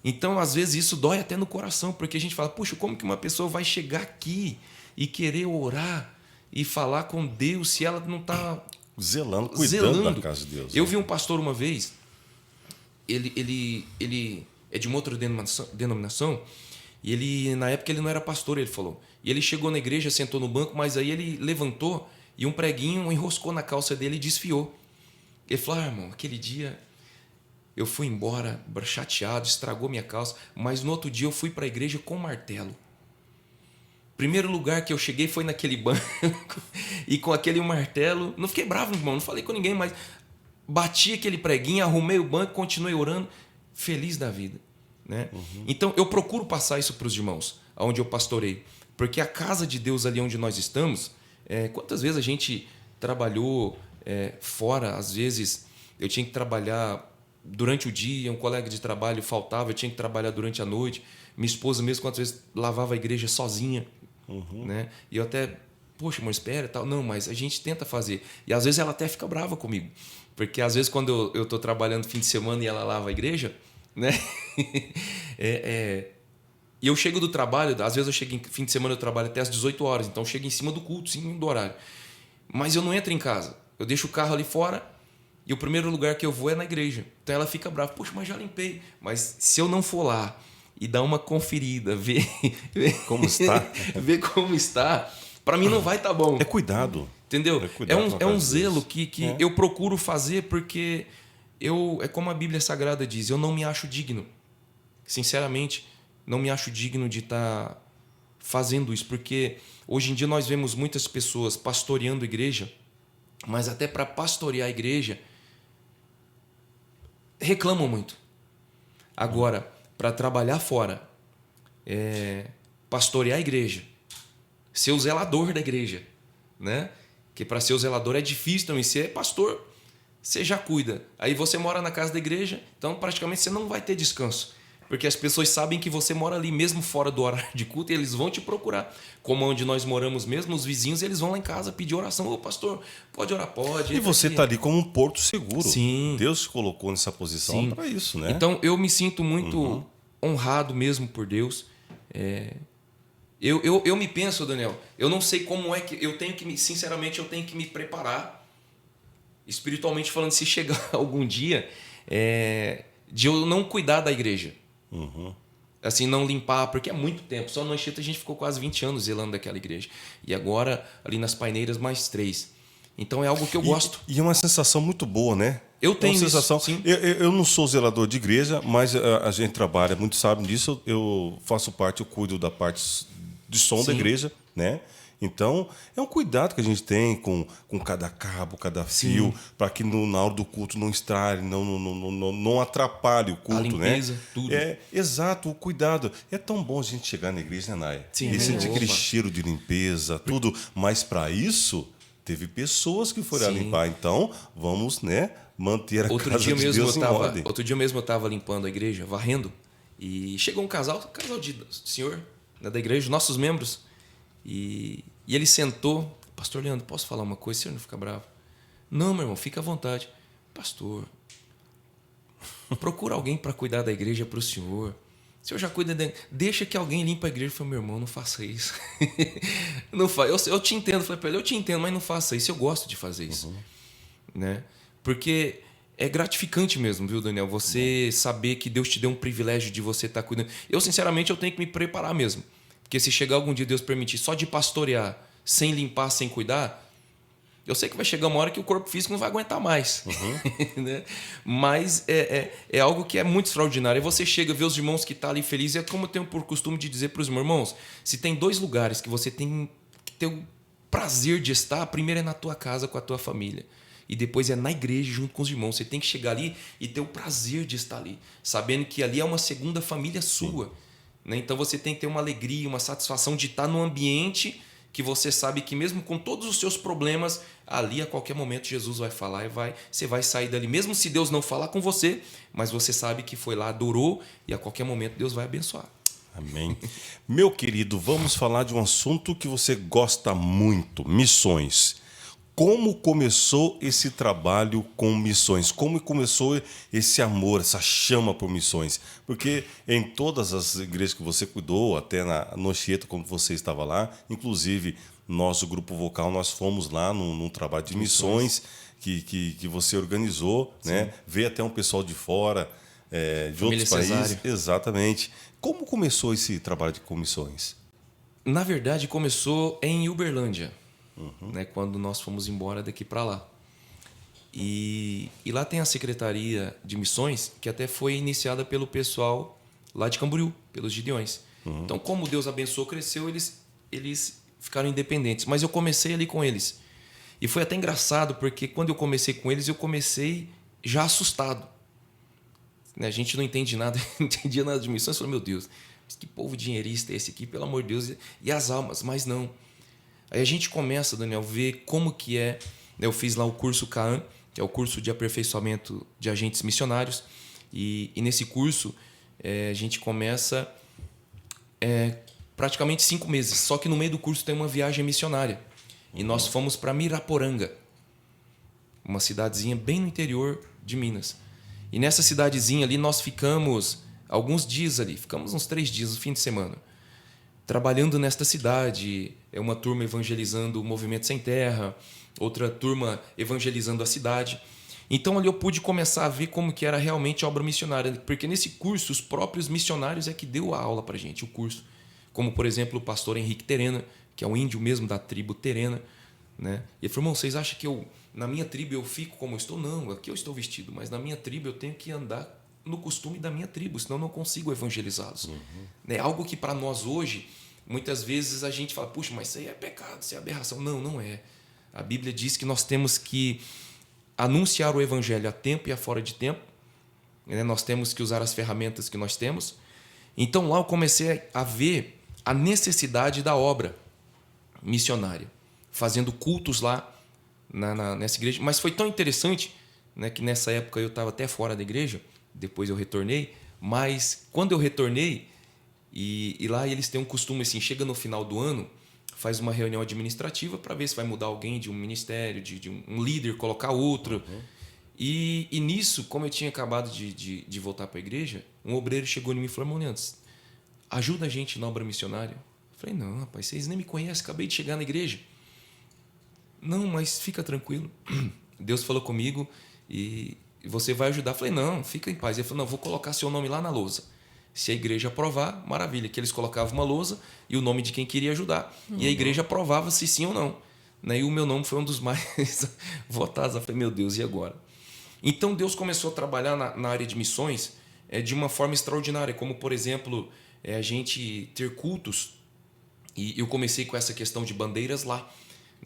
Speaker 3: Então, às vezes, isso dói até no coração, porque a gente fala, puxa, como que uma pessoa vai chegar aqui e querer orar e falar com Deus se ela não está
Speaker 1: cuidando da casa de Deus?
Speaker 3: Eu vi um pastor uma vez, ele é de uma outra denominação, e ele, na época, ele não era pastor, ele falou. E ele chegou na igreja, sentou no banco, mas aí ele levantou e um preguinho enroscou na calça dele e desfiou. Ele falou, irmão, aquele dia eu fui embora chateado, estragou minha calça, mas no outro dia eu fui para a igreja com martelo. Primeiro lugar que eu cheguei foi naquele banco e com aquele martelo, não fiquei bravo, irmão, não falei com ninguém, mas bati aquele preguinho, arrumei o banco, continuei orando, feliz da vida, né? Então eu procuro passar isso para os irmãos, onde eu pastorei, porque a casa de Deus ali onde nós estamos, quantas vezes a gente trabalhou fora, às vezes eu tinha que trabalhar durante o dia, um colega de trabalho faltava, eu tinha que trabalhar durante a noite, minha esposa mesmo quantas vezes lavava a igreja sozinha, né? E eu até, poxa, mas espera e tal. Não, mas a gente tenta fazer. E às vezes ela até fica brava comigo. Porque às vezes quando eu estou trabalhando fim de semana e ela lava a igreja, né? E eu chego do trabalho, às vezes eu chego em fim de semana, eu trabalho até às 18 horas, então eu chego em cima do culto, sim, do horário. Mas eu não entro em casa. Eu deixo o carro ali fora e o primeiro lugar que eu vou é na igreja. Então ela fica brava. Poxa, mas já limpei. Mas se eu não for lá e dar uma conferida, ver
Speaker 1: como está,
Speaker 3: ver como está, para mim não vai estar bom.
Speaker 1: É cuidado.
Speaker 3: Entendeu? É um zelo que eu procuro fazer porque é como a Bíblia Sagrada diz, eu não me acho digno. Sinceramente, não me acho digno de estar fazendo isso, porque hoje em dia nós vemos muitas pessoas pastoreando a igreja, mas até para pastorear a igreja reclamam muito. Agora, para trabalhar fora, pastorear a igreja, ser o zelador da igreja, né? Que para ser o zelador é difícil também. Ser pastor, você já cuida. Aí você mora na casa da igreja, então praticamente você não vai ter descanso. Porque as pessoas sabem que você mora ali mesmo fora do horário de culto e eles vão te procurar. Como onde nós moramos mesmo, os vizinhos, eles vão lá em casa pedir oração. Ô pastor, pode orar? Pode.
Speaker 1: E você está ali como um porto seguro.
Speaker 3: Sim.
Speaker 1: Deus te colocou nessa posição para isso, né?
Speaker 3: Então eu me sinto muito honrado mesmo por Deus. Eu me penso, Daniel, eu não sei como é que eu tenho que sinceramente eu tenho que me preparar espiritualmente falando, se chegar algum dia de eu não cuidar da igreja. Assim, não limpar, porque é muito tempo. Só no Anchieta a gente ficou quase 20 anos zelando daquela igreja. E agora, ali nas Paineiras, mais 3. Então é algo que eu gosto.
Speaker 1: E é uma sensação muito boa, né?
Speaker 3: Eu tenho
Speaker 1: uma sensação.
Speaker 3: Isso, sim.
Speaker 1: Eu não sou zelador de igreja, mas a gente trabalha, muitos sabem disso. Eu faço parte, eu cuido da parte de som da igreja, né? Então, é um cuidado que a gente tem com cada cabo, cada fio, para que na hora do culto não estrague, não atrapalhe o culto,
Speaker 3: a limpeza,
Speaker 1: né?
Speaker 3: tudo.
Speaker 1: Exato, o cuidado. É tão bom a gente chegar na igreja, né, Naya?
Speaker 3: Sim,
Speaker 1: e sentir aquele cheiro de limpeza, tudo. Mas para isso, teve pessoas que foram a limpar. Então, vamos, né, manter a casa de Deus em ordem.
Speaker 3: Outro dia mesmo eu estava limpando a igreja, varrendo, e chegou um casal de senhor, né, da igreja, nossos membros. E ele sentou, pastor Leandro, posso falar uma coisa? O senhor não fica bravo? Não, meu irmão, fica à vontade. Pastor, procura alguém para cuidar da igreja para o senhor. O senhor já cuida da... Deixa que alguém limpe a igreja. Eu falei, meu irmão, não faça isso. Não eu te entendo. Eu falei para ele, eu te entendo, mas não faça isso. Eu gosto de fazer isso. Né? Porque é gratificante mesmo, viu, Daniel? Você saber que Deus te deu um privilégio de você estar cuidando. Eu, sinceramente, eu tenho que me preparar mesmo. Porque se chegar algum dia, Deus permitir, só de pastorear, sem limpar, sem cuidar, eu sei que vai chegar uma hora que o corpo físico não vai aguentar mais. Né? Mas é algo que é muito extraordinário. E você chega, vê os irmãos que estão ali felizes. É como eu tenho por costume de dizer para os irmãos, se tem 2 lugares que você tem que ter o prazer de estar, primeiro é na tua casa com a tua família. E depois é na igreja junto com os irmãos. Você tem que chegar ali e ter o prazer de estar ali, sabendo que ali é uma segunda família sua. Né? Então você tem que ter uma alegria, uma satisfação de estar num ambiente que você sabe que mesmo com todos os seus problemas, ali a qualquer momento Jesus vai falar e você vai sair dali. Mesmo se Deus não falar com você, mas você sabe que foi lá, adorou e a qualquer momento Deus vai abençoar.
Speaker 1: Amém. Meu querido, vamos falar de um assunto que você gosta muito, missões. Como começou esse trabalho com missões? Como começou esse amor, essa chama por missões? Porque em todas as igrejas que você cuidou, até no Anchieta, como você estava lá, inclusive nosso grupo vocal, nós fomos lá num trabalho de missões que você organizou, né? Veio até um pessoal de fora, de outros países. Exatamente. Como começou esse trabalho de comissões?
Speaker 3: Na verdade, começou em Uberlândia. Né, quando nós fomos embora daqui para lá. E lá tem a Secretaria de Missões, que até foi iniciada pelo pessoal lá de Camboriú, pelos Gideões. Então, como Deus abençoou, cresceu, eles ficaram independentes. Mas eu comecei ali com eles. E foi até engraçado, porque quando eu comecei com eles, eu comecei já assustado. Né, a gente não entende nada, não entendia nada de missões. Eu falei, meu Deus, que povo dinheirista é esse aqui, pelo amor de Deus. E as almas, mas não. Aí a gente começa, Daniel, ver como que é. Eu fiz lá o curso CAAN, que é o curso de aperfeiçoamento de agentes missionários. E nesse curso a gente começa praticamente 5 meses. Só que no meio do curso tem uma viagem missionária. E nós fomos para Miraporanga, uma cidadezinha bem no interior de Minas. E nessa cidadezinha ali nós ficamos alguns dias ali. Ficamos uns 3 dias, no fim de semana. Trabalhando nesta cidade, uma turma evangelizando o Movimento Sem Terra, outra turma evangelizando a cidade. Então ali eu pude começar a ver como que era realmente a obra missionária, porque nesse curso os próprios missionários é que deu a aula para a gente, o curso. Como, por exemplo, o pastor Henrique Terena, que é um índio mesmo da tribo Terena. Né? E ele falou, irmão, vocês acham que na minha tribo eu fico como eu estou? Não, aqui eu estou vestido, mas na minha tribo eu tenho que andar no costume da minha tribo, senão eu não consigo evangelizá-los. É algo que para nós hoje, muitas vezes a gente fala, puxa, mas isso aí é pecado, isso é aberração. Não, não é. A Bíblia diz que nós temos que anunciar o evangelho a tempo e a fora de tempo. Né? Nós temos que usar as ferramentas que nós temos. Então lá eu comecei a ver a necessidade da obra missionária, fazendo cultos lá nessa igreja. Mas foi tão interessante, né, que nessa época eu estava até fora da igreja, depois eu retornei, mas quando eu retornei, e lá eles têm um costume assim, chega no final do ano, faz uma reunião administrativa para ver se vai mudar alguém de um ministério, de um líder, colocar outro. E nisso, como eu tinha acabado de voltar para a igreja, um obreiro chegou em mim e falou, irmão Leandro, ajuda a gente na obra missionária. Eu falei, não, rapaz, vocês nem me conhecem, acabei de chegar na igreja. Não, mas fica tranquilo. Deus falou comigo e você vai ajudar. Eu falei, não, fica em paz. Ele falou, não, vou colocar seu nome lá na lousa. Se a igreja aprovar, maravilha. Que eles colocavam uma lousa e o nome de quem queria ajudar. E a igreja aprovava se sim ou não. E o meu nome foi um dos mais votados. Eu falei, meu Deus, e agora? Então Deus começou a trabalhar na área de missões de uma forma extraordinária. Como, por exemplo, a gente ter cultos. E eu comecei com essa questão de bandeiras lá.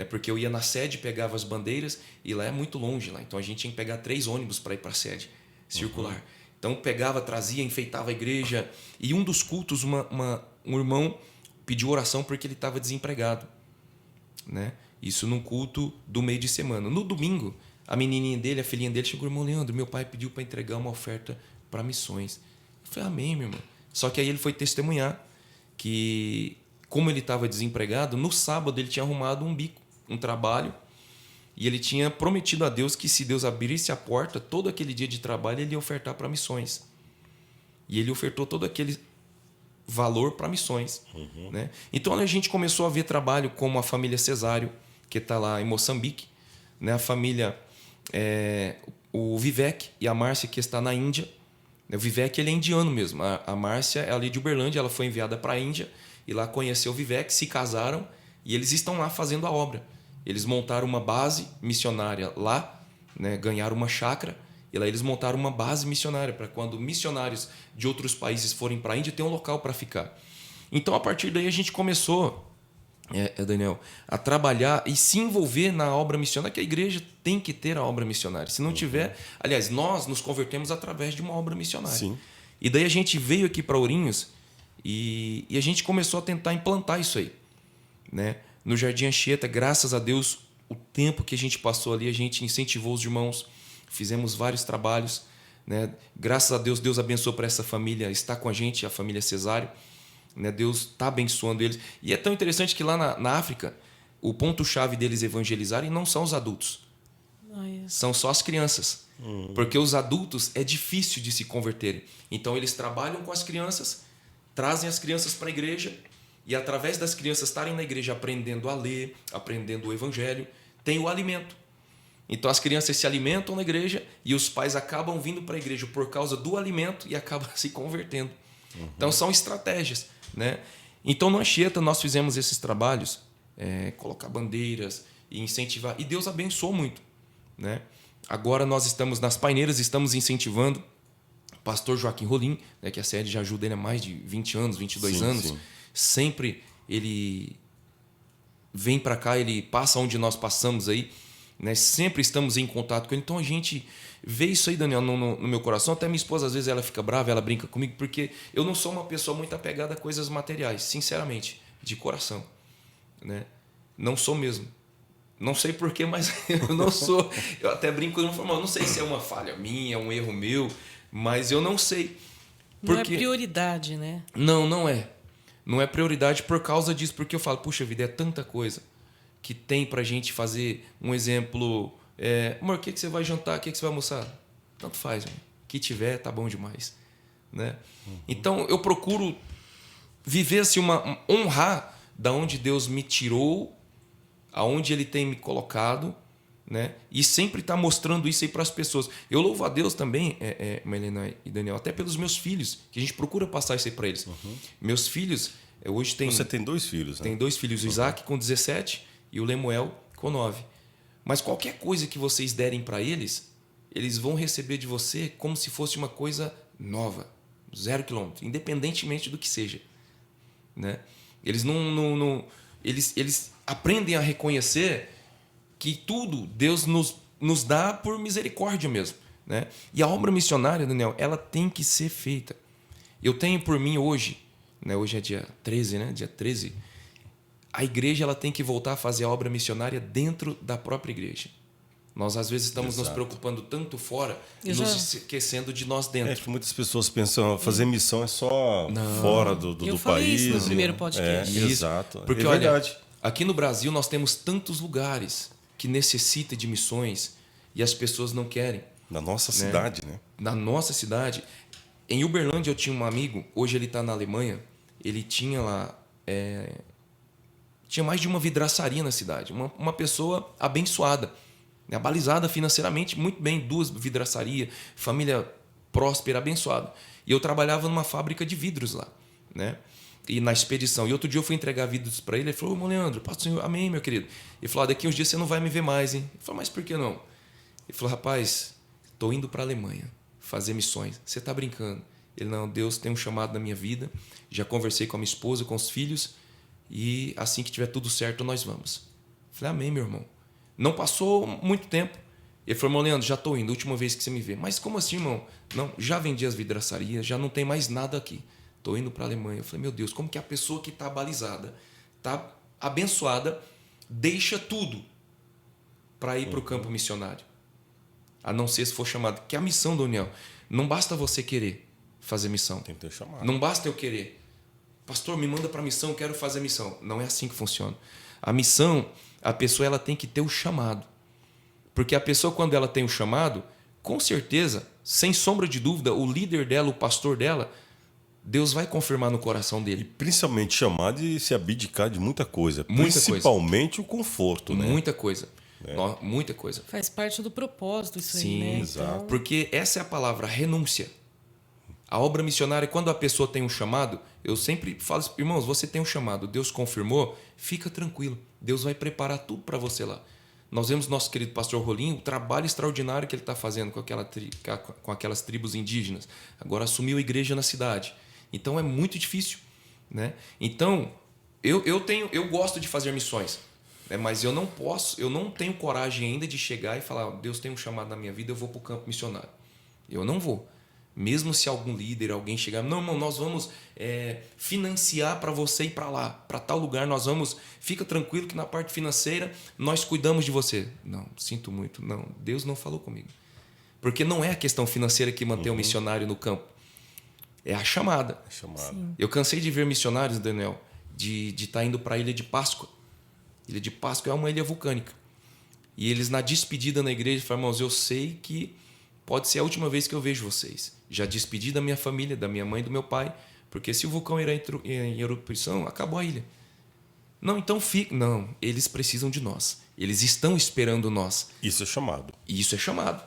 Speaker 3: Porque eu ia na sede, pegava as bandeiras e lá é muito longe. Então a gente tinha que pegar 3 ônibus para ir para a sede circular. Então pegava, trazia, enfeitava a igreja. E um dos cultos, um irmão pediu oração porque ele estava desempregado. Né? Isso num culto do meio de semana. No domingo, a menininha dele, a filhinha dele, chegou, irmão Leandro, meu pai pediu para entregar uma oferta para missões. Eu falei, amém, meu irmão. Só que aí ele foi testemunhar que, como ele estava desempregado, no sábado ele tinha arrumado um bico, um trabalho, e ele tinha prometido a Deus que se Deus abrisse a porta, todo aquele dia de trabalho ele ia ofertar para missões. E ele ofertou todo aquele valor para missões. Né? Então a gente começou a ver trabalho como a família Cesário, que está lá em Moçambique, né? A família, o Vivek e a Márcia, que está na Índia. O Vivek ele é indiano mesmo. A Márcia é ali de Uberlândia, ela foi enviada para a Índia, e lá conheceu o Vivec, se casaram e eles estão lá fazendo a obra. Eles montaram uma base missionária lá, né, ganharam uma chácara e lá eles montaram uma base missionária para quando missionários de outros países forem para a Índia ter um local para ficar. Então, a partir daí, a gente começou, Daniel, a trabalhar e se envolver na obra missionária, que a igreja tem que ter a obra missionária. Se não tiver... Aliás, nós nos convertemos através de uma obra missionária.
Speaker 1: Sim.
Speaker 3: E daí a gente veio aqui para Ourinhos e a gente começou a tentar implantar isso aí, né? No Jardim Anchieta, graças a Deus, o tempo que a gente passou ali, a gente incentivou os irmãos, fizemos vários trabalhos, né? Graças a Deus, Deus abençoou para essa família estar com a gente, a família Cesário, né? Deus está abençoando eles. E é tão interessante que lá na África, o ponto-chave deles evangelizarem não são os adultos, são só as crianças. Porque os adultos é difícil de se converterem. Então, eles trabalham com as crianças, trazem as crianças para a igreja e, através das crianças estarem na igreja aprendendo a ler, aprendendo o evangelho, tem o alimento. Então, as crianças se alimentam na igreja e os pais acabam vindo para a igreja por causa do alimento e acabam se convertendo. Então, são estratégias, né? Então, no Anchieta, nós fizemos esses trabalhos, colocar bandeiras e incentivar. E Deus abençoou muito, né? Agora nós estamos nas paineiras, estamos incentivando o pastor Joaquim Rolim, né, que a sede já ajuda ele há mais de 20 anos, 22 anos. Sim. Sempre ele vem para cá, ele passa onde nós passamos aí, né? Sempre estamos em contato com ele. Então a gente vê isso aí, Daniel, no meu coração. Até minha esposa, às vezes, ela fica brava, ela brinca comigo, porque eu não sou uma pessoa muito apegada a coisas materiais, sinceramente, de coração, né? Não sou mesmo. Não sei porquê, mas eu não sou. Eu até brinco, eu não sei se é uma falha minha, um erro meu, mas eu não sei.
Speaker 2: Porque... Não é prioridade, né?
Speaker 3: Não é. Não é prioridade por causa disso, porque eu falo, puxa vida, é tanta coisa que tem pra gente fazer. Um exemplo, amor, o que você vai jantar? O que você vai almoçar? Tanto faz, mano. O que tiver, tá bom demais, né? Então, eu procuro viver assim, honrar da onde Deus me tirou, aonde Ele tem me colocado, né? E sempre está mostrando isso aí para as pessoas. Eu louvo a Deus também, Marilena e Daniel, até pelos meus filhos, que a gente procura passar isso aí para eles. Meus filhos, hoje tem...
Speaker 1: Você tem 2 filhos, né?
Speaker 3: Tem 2 filhos, o Isaac com 17 e o Lemuel com 9. Mas qualquer coisa que vocês derem para eles, eles vão receber de você como se fosse uma coisa nova, 0 quilômetro, independentemente do que seja, né? Eles eles aprendem a reconhecer que tudo Deus nos dá por misericórdia mesmo, né? E a obra missionária, Daniel, ela tem que ser feita. Eu tenho por mim hoje, né? Hoje é dia 13, né? Dia 13. A igreja ela tem que voltar a fazer a obra missionária dentro da própria igreja. Nós, às vezes, estamos nos preocupando tanto fora e nos esquecendo de nós dentro.
Speaker 1: Que muitas pessoas pensam fazer missão é só fora do país.
Speaker 2: Eu falei isso no primeiro podcast.
Speaker 1: Exato.
Speaker 3: Porque, olha, aqui no Brasil nós temos tantos lugares que necessitam de missões e as pessoas não querem.
Speaker 1: Na nossa cidade, né?
Speaker 3: Na nossa cidade. Em Uberlândia eu tinha um amigo, hoje ele está na Alemanha, ele tinha lá... tinha mais de uma vidraçaria na cidade. Uma pessoa abençoada, abalizada financeiramente, muito bem, 2 vidraçarias, família próspera, abençoada. E eu trabalhava numa fábrica de vidros lá, né? E na expedição. E outro dia eu fui entregar vidros para ele. Ele falou, irmão Leandro, paz do Senhor, amém, meu querido. Ele falou, daqui uns dias você não vai me ver mais, hein? Eu falei, mas por que não? Ele falou, rapaz, estou indo para a Alemanha fazer missões. Você está brincando? Ele, não, Deus tem um chamado na minha vida. Já conversei com a minha esposa, com os filhos. E assim que tiver tudo certo, nós vamos. Eu falei, amém, meu irmão. Não passou muito tempo. Ele falou, irmão Leandro, já estou indo, última vez que você me vê. Mas como assim, irmão? Não, já vendi as vidraçarias, já não tem mais nada aqui. Estou indo para a Alemanha. Eu falei, meu Deus, como que a pessoa que está balizada, está abençoada, deixa tudo para ir para o campo missionário? A não ser se for chamado. Que a missão, Daniel, não basta você querer fazer missão.
Speaker 1: Tem que ter chamado.
Speaker 3: Não basta eu querer. Pastor, me manda para a missão, eu quero fazer a missão. Não é assim que funciona. A missão, a pessoa ela tem que ter o chamado. Porque a pessoa, quando ela tem o chamado, com certeza, sem sombra de dúvida, o líder dela, o pastor dela, Deus vai confirmar no coração dele.
Speaker 1: E principalmente chamar de se abdicar de muita coisa. Principalmente o conforto, né?
Speaker 3: Muita coisa. Muita coisa.
Speaker 2: Faz parte do propósito isso
Speaker 3: Sim,
Speaker 2: aí, né?
Speaker 1: Exato.
Speaker 3: Porque essa é a palavra renúncia. A obra missionária, quando a pessoa tem um chamado, eu sempre falo, irmãos, você tem um chamado, Deus confirmou, fica tranquilo, Deus vai preparar tudo para você lá. Nós vemos nosso querido pastor Rolim, o trabalho extraordinário que ele está fazendo com aquelas tribos indígenas. Agora assumiu a igreja na cidade. Então é muito difícil, né? Então, eu gosto de fazer missões, né? Mas eu não tenho coragem ainda de chegar e falar, Deus tem um chamado na minha vida, eu vou para o campo missionário. Eu não vou. Mesmo se algum líder, alguém chegar, não, irmão, nós vamos financiar para você ir para lá, para tal lugar, nós vamos, fica tranquilo que na parte financeira nós cuidamos de você. Não, sinto muito, não, Deus não falou comigo. Porque não é a questão financeira que mantém o missionário no campo, é a chamada. Eu cansei de ver missionários, Daniel, de estar indo para a Ilha de Páscoa. Ilha de Páscoa é uma ilha vulcânica. E eles na despedida na igreja falam, irmãos, eu sei que pode ser a última vez que eu vejo vocês. Já despedi da minha família, da minha mãe e do meu pai, porque se o vulcão irá em erupção, acabou a ilha. Não, então fica. Não, eles precisam de nós. Eles estão esperando nós.
Speaker 1: Isso é chamado.
Speaker 3: Isso é chamado.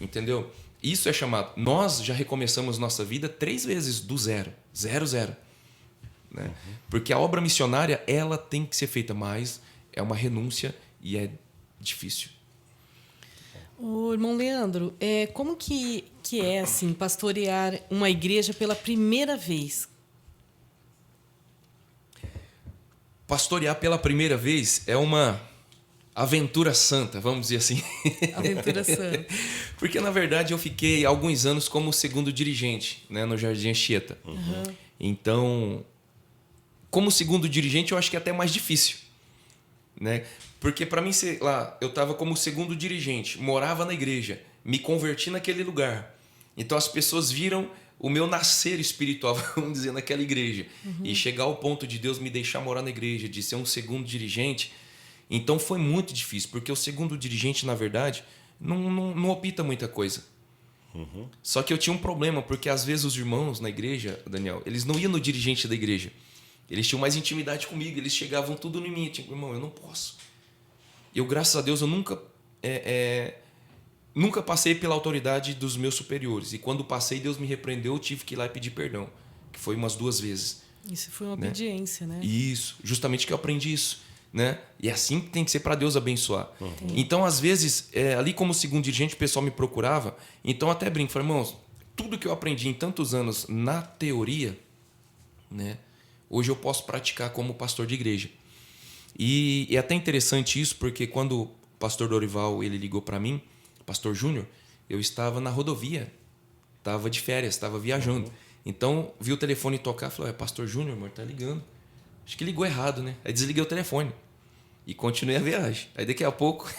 Speaker 3: Entendeu? Isso é chamado. Nós já recomeçamos nossa vida 3 vezes do zero. 0. Né? Porque a obra missionária, ela tem que ser feita, mas é uma renúncia e é difícil.
Speaker 2: Ô, irmão Leandro, como que é assim, pastorear uma igreja pela primeira vez?
Speaker 3: Pastorear pela primeira vez é uma aventura santa, vamos dizer assim.
Speaker 2: Aventura santa.
Speaker 3: Porque, na verdade, eu fiquei alguns anos como segundo dirigente, né, no Jardim Anchieta. Então, como segundo dirigente, eu acho que é até mais difícil, né? Porque para mim, sei lá, eu estava como segundo dirigente, morava na igreja, me converti naquele lugar. Então as pessoas viram o meu nascer espiritual, vamos dizer, naquela igreja. E chegar ao ponto de Deus me deixar morar na igreja, de ser um segundo dirigente. Então foi muito difícil, porque o segundo dirigente, na verdade, não opta muita coisa. Só que eu tinha um problema, porque às vezes os irmãos na igreja, Daniel, eles não iam no dirigente da igreja. Eles tinham mais intimidade comigo, eles chegavam tudo em mim. Tipo, irmão, eu não posso. Eu, graças a Deus, eu nunca passei pela autoridade dos meus superiores. E quando passei, Deus me repreendeu, eu tive que ir lá e pedir perdão. Que foi umas 2 vezes.
Speaker 2: Isso foi uma obediência, né?
Speaker 3: Isso, justamente que eu aprendi isso. Né? E é assim que tem que ser para Deus abençoar. Então, às vezes, ali como segundo dirigente, o pessoal me procurava. Então, até brinco, falei, irmãos, tudo que eu aprendi em tantos anos na teoria, né, hoje eu posso praticar como pastor de igreja. E é até interessante isso, porque quando o pastor Dorival ele ligou para mim, pastor Júnior, eu estava na rodovia, estava de férias, estava viajando. Então, vi o telefone tocar, falei, pastor Júnior, amor, tá ligando. Acho que ligou errado, né? Aí desliguei o telefone e continuei a viagem. Aí daqui a pouco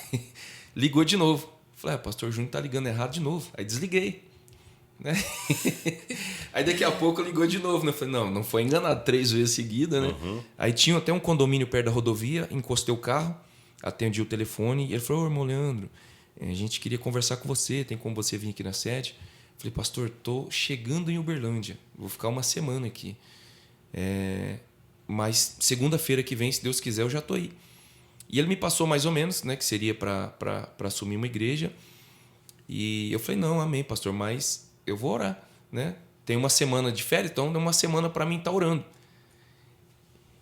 Speaker 3: ligou de novo. Falei, pastor Júnior tá ligando errado de novo. Aí desliguei. Né? Aí daqui a pouco ligou de novo, né? Falei, não foi enganado 3 vezes seguida, né? Aí tinha até um condomínio perto da rodovia, encostei o carro, atendi o telefone e ele falou, irmão Leandro, a gente queria conversar com você, tem como você vir aqui na sede? Falei, pastor, tô chegando em Uberlândia, vou ficar uma semana aqui. Mas segunda-feira que vem, se Deus quiser, eu já tô aí. E ele me passou mais ou menos, né, que seria para assumir uma igreja. E eu falei, não, amém, pastor, mas eu vou orar, né? Tem uma semana de férias, então é uma semana para mim estar orando.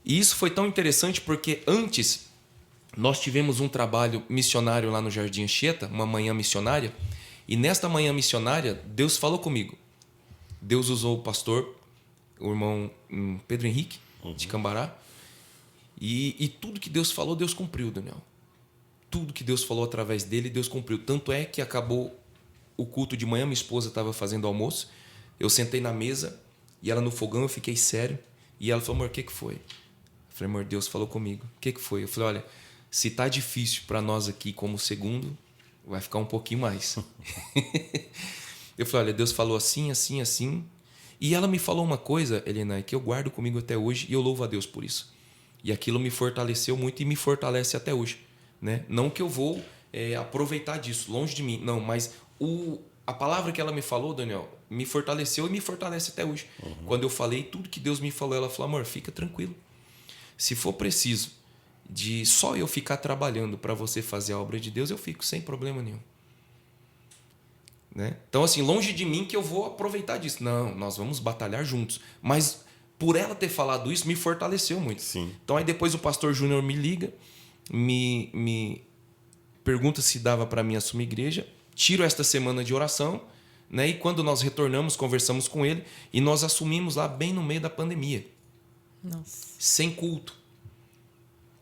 Speaker 3: E isso foi tão interessante porque antes nós tivemos um trabalho missionário lá no Jardim Anchieta, uma manhã missionária, e nesta manhã missionária Deus falou comigo. Deus usou o pastor, o irmão Pedro Henrique, de Cambará, e tudo que Deus falou, Deus cumpriu, Daniel. Tudo que Deus falou através dele, Deus cumpriu. Tanto é que acabou o culto de manhã, minha esposa estava fazendo almoço, eu sentei na mesa e ela no fogão, eu fiquei sério, e ela falou, amor, o que foi? Eu falei, amor, Deus falou comigo. O que foi? Eu falei, olha, se tá difícil para nós aqui como segundo, vai ficar um pouquinho mais. Eu falei, olha, Deus falou assim, assim, assim. E ela me falou uma coisa, Helena, que eu guardo comigo até hoje e eu louvo a Deus por isso. E aquilo me fortaleceu muito e me fortalece até hoje. Né? Não que eu vou aproveitar disso, longe de mim. Não, mas a palavra que ela me falou, Daniel, me fortaleceu e me fortalece até hoje. Quando eu falei tudo que Deus me falou, ela falou, amor, fica tranquilo. Se for preciso de só eu ficar trabalhando para você fazer a obra de Deus, eu fico sem problema nenhum. Né? Então, assim, longe de mim que eu vou aproveitar disso. Não, nós vamos batalhar juntos. Mas por ela ter falado isso, me fortaleceu muito.
Speaker 1: Sim.
Speaker 3: Então, aí depois o pastor Júnior me liga, me pergunta se dava para mim assumir igreja. Tiro esta semana de oração, né? E quando nós retornamos, conversamos com ele e nós assumimos lá bem no meio da pandemia.
Speaker 2: Nossa.
Speaker 3: Sem culto,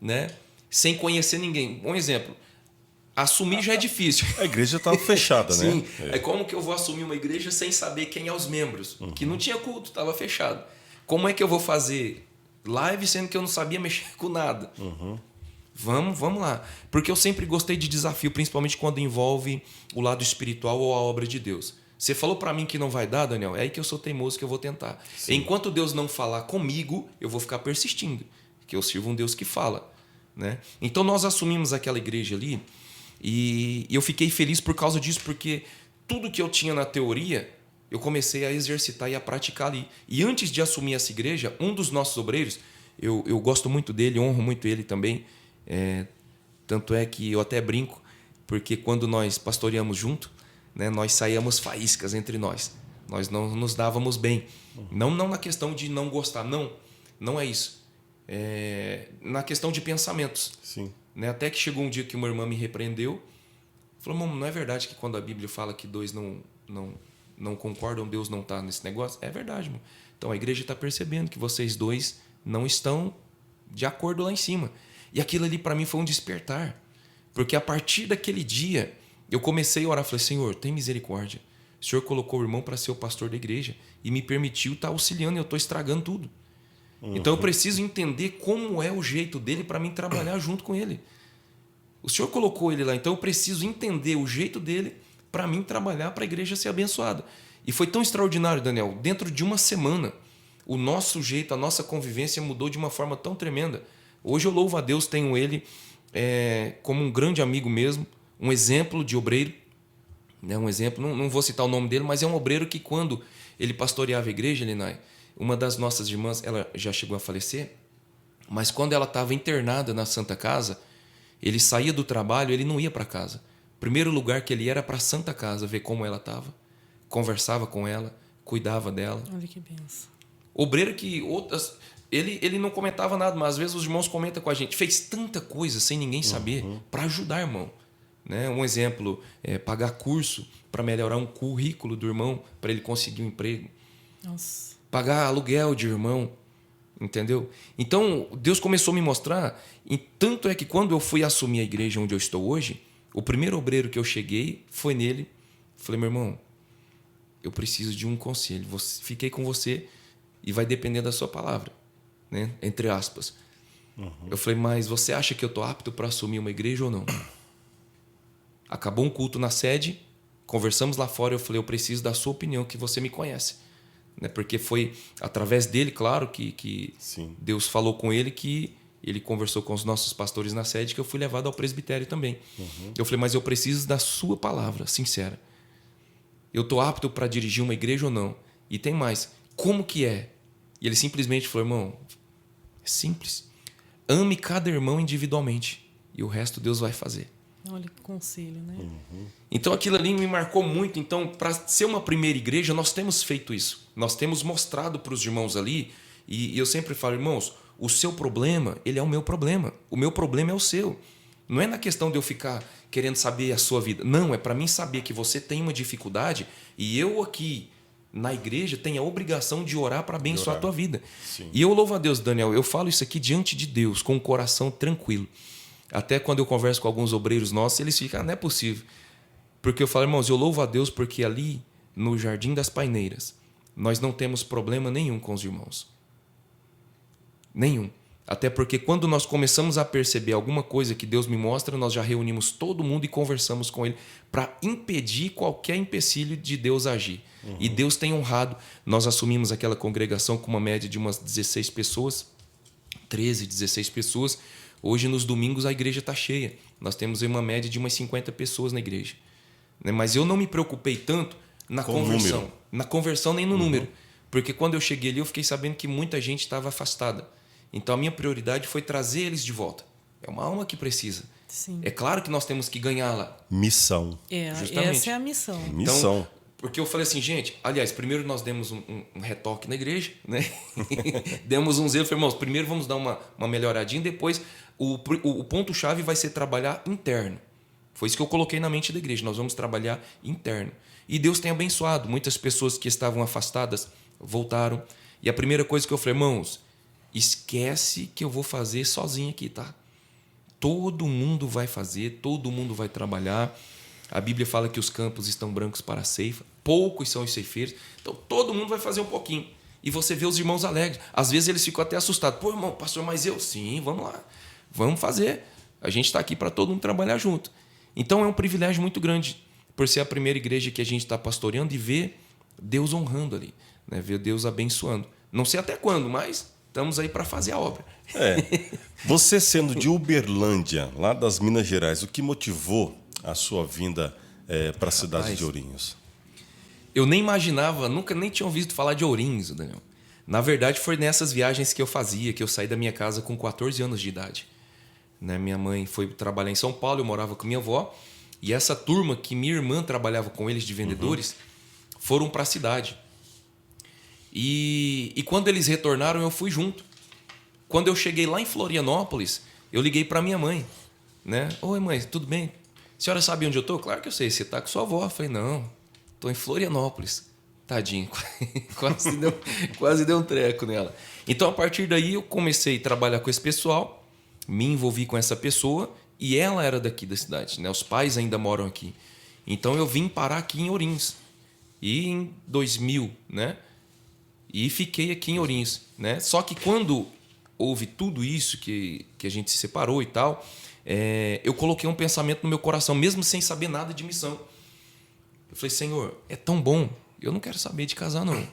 Speaker 3: né? Sem conhecer ninguém. Um exemplo, assumir já é difícil.
Speaker 1: A igreja estava fechada, né?
Speaker 3: Sim. É como que eu vou assumir uma igreja sem saber quem é os membros? Que não tinha culto, estava fechado. Como é que eu vou fazer live sendo que eu não sabia mexer com nada? Vamos lá. Porque eu sempre gostei de desafio, principalmente quando envolve o lado espiritual ou a obra de Deus. Você falou para mim que não vai dar, Daniel? É aí que eu sou teimoso, que eu vou tentar. Sim. Enquanto Deus não falar comigo, eu vou ficar persistindo. Que eu sirvo um Deus que fala. Né? Então nós assumimos aquela igreja ali e eu fiquei feliz por causa disso, porque tudo que eu tinha na teoria, eu comecei a exercitar e a praticar ali. E antes de assumir essa igreja, um dos nossos obreiros, eu gosto muito dele, honro muito ele também. Tanto é que eu até brinco, porque quando nós pastoreamos junto, né, nós saíamos faíscas entre nós. Nós não nos dávamos bem. Não na questão de não gostar, não é isso. Na questão de pensamentos.
Speaker 1: Sim.
Speaker 3: Né? Até que chegou um dia que uma irmã me repreendeu. Falou, mano, não é verdade que quando a Bíblia fala que dois não concordam, Deus não está nesse negócio? É verdade, mano. Então a igreja está percebendo que vocês dois não estão de acordo lá em cima. E aquilo ali para mim foi um despertar. Porque a partir daquele dia, eu comecei a orar. Falei, Senhor, tem misericórdia. O Senhor colocou o irmão para ser o pastor da igreja e me permitiu estar auxiliando e eu estou estragando tudo. Então eu preciso entender como é o jeito dele para mim trabalhar junto com ele. O Senhor colocou ele lá, então eu preciso entender o jeito dele para mim trabalhar para a igreja ser abençoada. E foi tão extraordinário, Daniel. Dentro de uma semana, o nosso jeito, a nossa convivência mudou de uma forma tão tremenda. Hoje eu louvo a Deus, tenho ele como um grande amigo mesmo, um exemplo de obreiro. Né? Um exemplo, não vou citar o nome dele, mas é um obreiro que quando ele pastoreava a igreja, Linai, uma das nossas irmãs, ela já chegou a falecer, mas quando ela estava internada na Santa Casa, ele saía do trabalho, ele não ia para casa. O primeiro lugar que ele ia era para a Santa Casa, ver como ela estava, conversava com ela, cuidava dela.
Speaker 2: Olha que benção.
Speaker 3: Obreiro que outras, ele não comentava nada, mas às vezes os irmãos comentam com a gente, fez tanta coisa sem ninguém saber para ajudar o irmão. Né? Um exemplo, pagar curso para melhorar um currículo do irmão, para ele conseguir um emprego.
Speaker 2: Nossa.
Speaker 3: Pagar aluguel de irmão, entendeu? Então, Deus começou a me mostrar, e tanto é que quando eu fui assumir a igreja onde eu estou hoje, o primeiro obreiro que eu cheguei foi nele. Falei, meu irmão, eu preciso de um conselho. Fiquei com você e vai depender da sua palavra, né? Entre aspas. Eu falei, mas você acha que eu estou apto para assumir uma igreja ou não? Acabou um culto na sede, conversamos lá fora, eu falei, eu preciso da sua opinião, que você me conhece. Né? Porque foi através dele, claro, que Deus falou com ele, que ele conversou com os nossos pastores na sede, que eu fui levado ao presbitério também. Eu falei, mas eu preciso da sua palavra, sincera. Eu estou apto para dirigir uma igreja ou não? E tem mais, como que é? E ele simplesmente falou, irmão, é simples. Ame cada irmão individualmente e o resto Deus vai fazer.
Speaker 2: Olha que conselho, né?
Speaker 3: Então aquilo ali me marcou muito. Então, para ser uma primeira igreja, nós temos feito isso. Nós temos mostrado para os irmãos ali, e eu sempre falo, irmãos, o seu problema, ele é o meu problema. O meu problema é o seu. Não é na questão de eu ficar querendo saber a sua vida. Não, é para mim saber que você tem uma dificuldade e eu aqui na igreja tenho a obrigação de orar para abençoar a tua vida.
Speaker 1: Sim.
Speaker 3: E eu louvo a Deus, Daniel, eu falo isso aqui diante de Deus, com o coração tranquilo. Até quando eu converso com alguns obreiros nossos, eles ficam, não é possível. Porque eu falo, irmãos, eu louvo a Deus porque ali, no Jardim das Paineiras, nós não temos problema nenhum com os irmãos. Nenhum. Até porque quando nós começamos a perceber alguma coisa que Deus me mostra, nós já reunimos todo mundo e conversamos com ele para impedir qualquer empecilho de Deus agir. E Deus tem honrado. Nós assumimos aquela congregação com uma média de umas 16 pessoas, 13, 16 pessoas. Hoje, nos domingos, a igreja está cheia. Nós temos uma média de umas 50 pessoas na igreja. Mas eu não me preocupei tanto na conversão.
Speaker 1: Número.
Speaker 3: Na conversão nem no número. Porque quando eu cheguei ali, eu fiquei sabendo que muita gente estava afastada. Então, a minha prioridade foi trazer eles de volta. É uma alma que precisa.
Speaker 2: Sim.
Speaker 3: É claro que nós temos que ganhá-la.
Speaker 1: Missão.
Speaker 3: Justamente.
Speaker 2: Essa é a missão.
Speaker 1: Missão.
Speaker 3: Então, porque eu falei assim, gente, aliás, primeiro nós demos um retoque na igreja, né? Demos um zelo, falei, irmãos, primeiro vamos dar uma melhoradinha, depois o ponto-chave vai ser trabalhar interno. Foi isso que eu coloquei na mente da igreja, nós vamos trabalhar interno. E Deus tem abençoado, muitas pessoas que estavam afastadas voltaram. E a primeira coisa que eu falei, irmãos, esquece que eu vou fazer sozinho aqui, tá? Todo mundo vai fazer, todo mundo vai trabalhar. A Bíblia fala que os campos estão brancos para a ceifa, poucos são os ceifeiros. Então, todo mundo vai fazer um pouquinho. E você vê os irmãos alegres. Às vezes eles ficam até assustados. Pô, irmão, pastor, mas eu? Sim, vamos lá. Vamos fazer. A gente está aqui para todo mundo trabalhar junto. Então, é um privilégio muito grande por ser a primeira igreja que a gente está pastoreando e ver Deus honrando ali, né? Ver Deus abençoando. Não sei até quando, mas estamos aí para fazer a obra.
Speaker 1: Você sendo de Uberlândia, lá das Minas Gerais, o que motivou a sua vinda para a cidade de Ourinhos?
Speaker 3: Eu nem imaginava, nunca nem tinha ouvido falar de Ourinhos, Daniel. Na verdade, foi nessas viagens que eu fazia, que eu saí da minha casa com 14 anos de idade. Né? Minha mãe foi trabalhar em São Paulo, eu morava com minha avó, e essa turma que minha irmã trabalhava com eles de vendedores foram para a cidade. E quando eles retornaram, eu fui junto. Quando eu cheguei lá em Florianópolis, eu liguei para minha mãe. Né? Oi, mãe, tudo bem? A senhora sabe onde eu estou? Claro que eu sei, você está com sua avó. Eu falei, não, estou em Florianópolis. Tadinho, quase deu um treco nela. Então, a partir daí, eu comecei a trabalhar com esse pessoal, me envolvi com essa pessoa, e ela era daqui da cidade, né? Os pais ainda moram aqui. Então, eu vim parar aqui em Ourinhos. E em 2000, né? E fiquei aqui em Ourinhos, né? Só que quando houve tudo isso, que a gente se separou e tal, eu coloquei um pensamento no meu coração, mesmo sem saber nada de missão. Eu falei, Senhor, é tão bom, eu não quero saber de casar, não.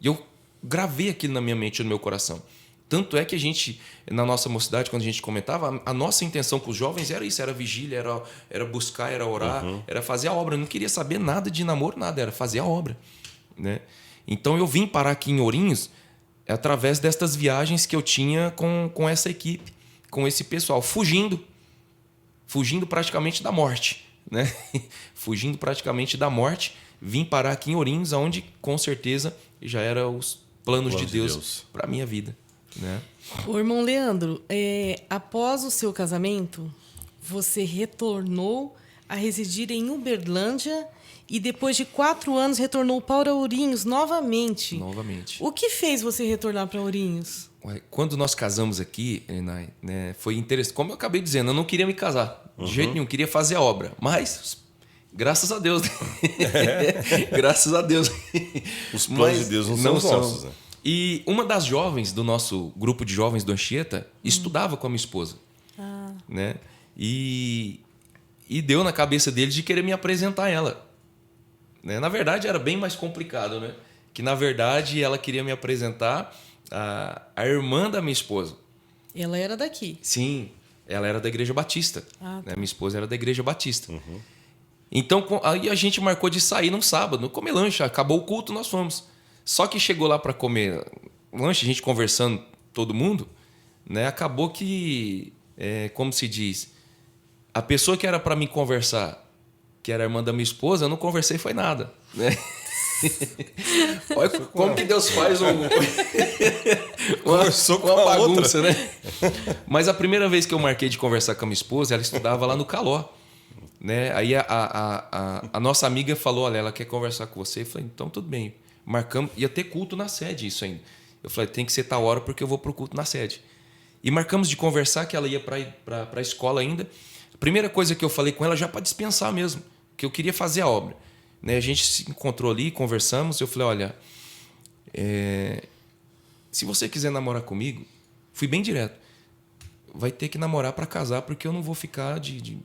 Speaker 3: E eu gravei aquilo na minha mente e no meu coração. Tanto é que a gente, na nossa mocidade, quando a gente comentava, a nossa intenção com os jovens era isso, era vigília, era buscar, era orar, era fazer a obra. Eu não queria saber nada de namoro, nada, era fazer a obra. Né? Então eu vim parar aqui em Ourinhos através destas viagens que eu tinha com essa equipe, com esse pessoal, fugindo praticamente da morte. Né? Fugindo praticamente da morte, vim parar aqui em Ourinhos, onde com certeza já eram os planos de Deus para a minha vida. Né?
Speaker 2: O irmão Leandro, após o seu casamento, você retornou a residir em Uberlândia e depois de 4 anos retornou para Ourinhos novamente.
Speaker 3: Novamente.
Speaker 2: O que fez você retornar para Ourinhos?
Speaker 3: Quando nós casamos aqui, Enai, né, foi interessante. Como eu acabei dizendo, eu não queria me casar. De jeito nenhum, queria fazer a obra. Mas, graças a Deus. Graças a Deus.
Speaker 1: Os planos de Deus não são os nossos. Né?
Speaker 3: E uma das jovens do nosso grupo de jovens do Anchieta estudava com a minha esposa. Né? E deu na cabeça dele de querer me apresentar a ela. Né? Na verdade, era bem mais complicado. Né? Que, na verdade, ela queria me apresentar a irmã da minha esposa.
Speaker 2: Ela era daqui?
Speaker 3: Sim, ela era da Igreja Batista.
Speaker 2: Tá.
Speaker 3: Né? Minha esposa era da Igreja Batista. Então, aí a gente marcou de sair num sábado, comer lanche. Acabou o culto, nós fomos. Só que chegou lá para comer lanche, a gente conversando, todo mundo, né? Acabou que, como se diz, a pessoa que era para me conversar, que era a irmã da minha esposa, eu não conversei foi nada. Né? Olha como que Deus faz uma bagunça, outra. Né? Mas a primeira vez que eu marquei de conversar com a minha esposa, ela estudava lá no Caló. Né? Aí a nossa amiga falou, olha, ela quer conversar com você. Eu falei, então tudo bem. Marcamos, ia ter culto na sede isso ainda. Eu falei, tem que ser tal hora porque eu vou pro culto na sede. E marcamos de conversar, que ela ia para a escola ainda. A primeira coisa que eu falei com ela, já para dispensar mesmo, que eu queria fazer a obra. Né? A gente se encontrou ali, conversamos, eu falei, olha, se você quiser namorar comigo, fui bem direto, vai ter que namorar para casar, porque eu não vou ficar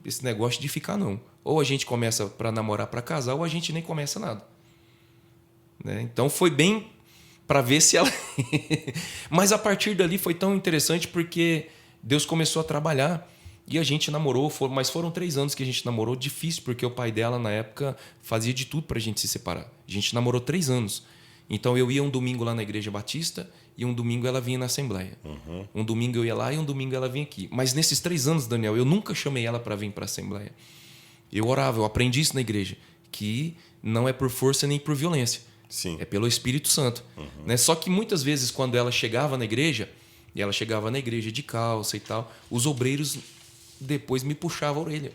Speaker 3: esse negócio de ficar, não. Ou a gente começa para namorar para casar, ou a gente nem começa nada. Né? Então foi bem para ver se ela... Mas a partir dali foi tão interessante porque Deus começou a trabalhar e a gente namorou, mas foram 3 anos que a gente namorou, difícil, porque o pai dela na época fazia de tudo para a gente se separar. A gente namorou 3 anos. Então eu ia um domingo lá na Igreja Batista, e um domingo ela vinha na Assembleia. Um domingo eu ia lá e um domingo ela vinha aqui. Mas nesses 3 anos, Daniel, eu nunca chamei ela para vir para a Assembleia. Eu orava, eu aprendi isso na igreja, que não é por força nem por violência.
Speaker 1: Sim.
Speaker 3: É pelo Espírito Santo. Né? Só que muitas vezes, quando ela chegava na igreja, e ela chegava na igreja de calça e tal, os obreiros depois me puxavam a orelha.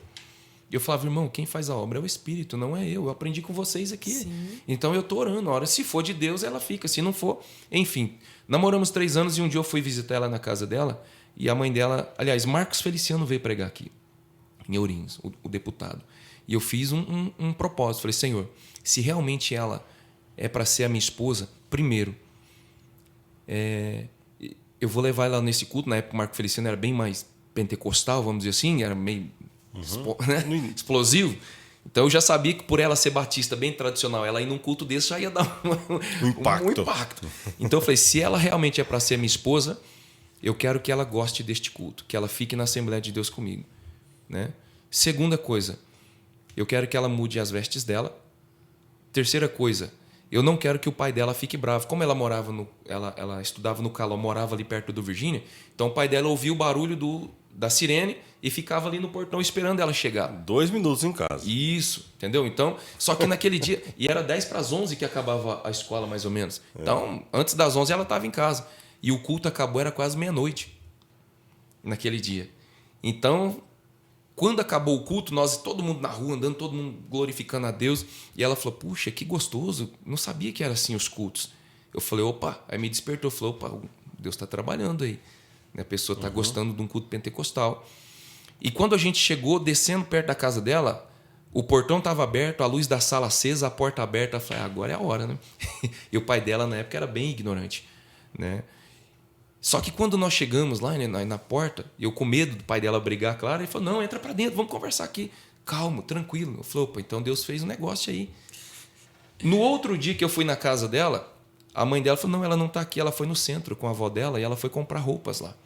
Speaker 3: E eu falava, irmão, quem faz a obra é o Espírito, não é eu. Eu aprendi com vocês aqui.
Speaker 2: Sim.
Speaker 3: Então eu estou orando. A hora, se for de Deus, ela fica. Se não for, enfim. Namoramos 3 anos e um dia eu fui visitar ela na casa dela. E a mãe dela, aliás, Marcos Feliciano veio pregar aqui, em Ourinhos, o deputado. E eu fiz um propósito. Falei, Senhor, se realmente ela é para ser a minha esposa, primeiro, eu vou levar ela nesse culto. Na época o Marco Feliciano era bem mais pentecostal, vamos dizer assim, era meio né? Explosivo. Então eu já sabia que por ela ser batista bem tradicional, ela ir num culto desse já ia dar
Speaker 1: Um impacto.
Speaker 3: Então eu falei, se ela realmente é para ser minha esposa, eu quero que ela goste deste culto, que ela fique na Assembleia de Deus comigo. Né? Segunda coisa, eu quero que ela mude as vestes dela. Terceira coisa, eu não quero que o pai dela fique bravo. Como ela morava ela estudava no Caló, morava ali perto do Virgínia, então o pai dela ouvia o barulho da sirene e ficava ali no portão esperando ela chegar.
Speaker 1: 2 minutos em casa.
Speaker 3: Isso, entendeu? Então, só que naquele dia, e era 10 para as 11 que acabava a escola mais ou menos. Então, antes das 11 ela estava em casa. E o culto acabou, era quase meia-noite naquele dia. Então, quando acabou o culto, todo mundo na rua, andando, todo mundo glorificando a Deus. E ela falou, puxa, que gostoso. Não sabia que era assim os cultos. Eu falei, opa. Aí me despertou. Falei, opa, Deus está trabalhando aí. A pessoa está gostando de um culto pentecostal. E quando a gente chegou, descendo perto da casa dela, o portão estava aberto, a luz da sala acesa, a porta aberta. Eu falei, agora é a hora, né? E o pai dela, na época, era bem ignorante, né? Só que quando nós chegamos lá, né, na porta, eu com medo do pai dela brigar, claro, ele falou, não, entra para dentro, vamos conversar aqui. Calmo, tranquilo. Eu falei, opa, então Deus fez um negócio aí. No outro dia que eu fui na casa dela, a mãe dela falou, não, ela não está aqui, ela foi no centro com a avó dela e ela foi comprar roupas lá.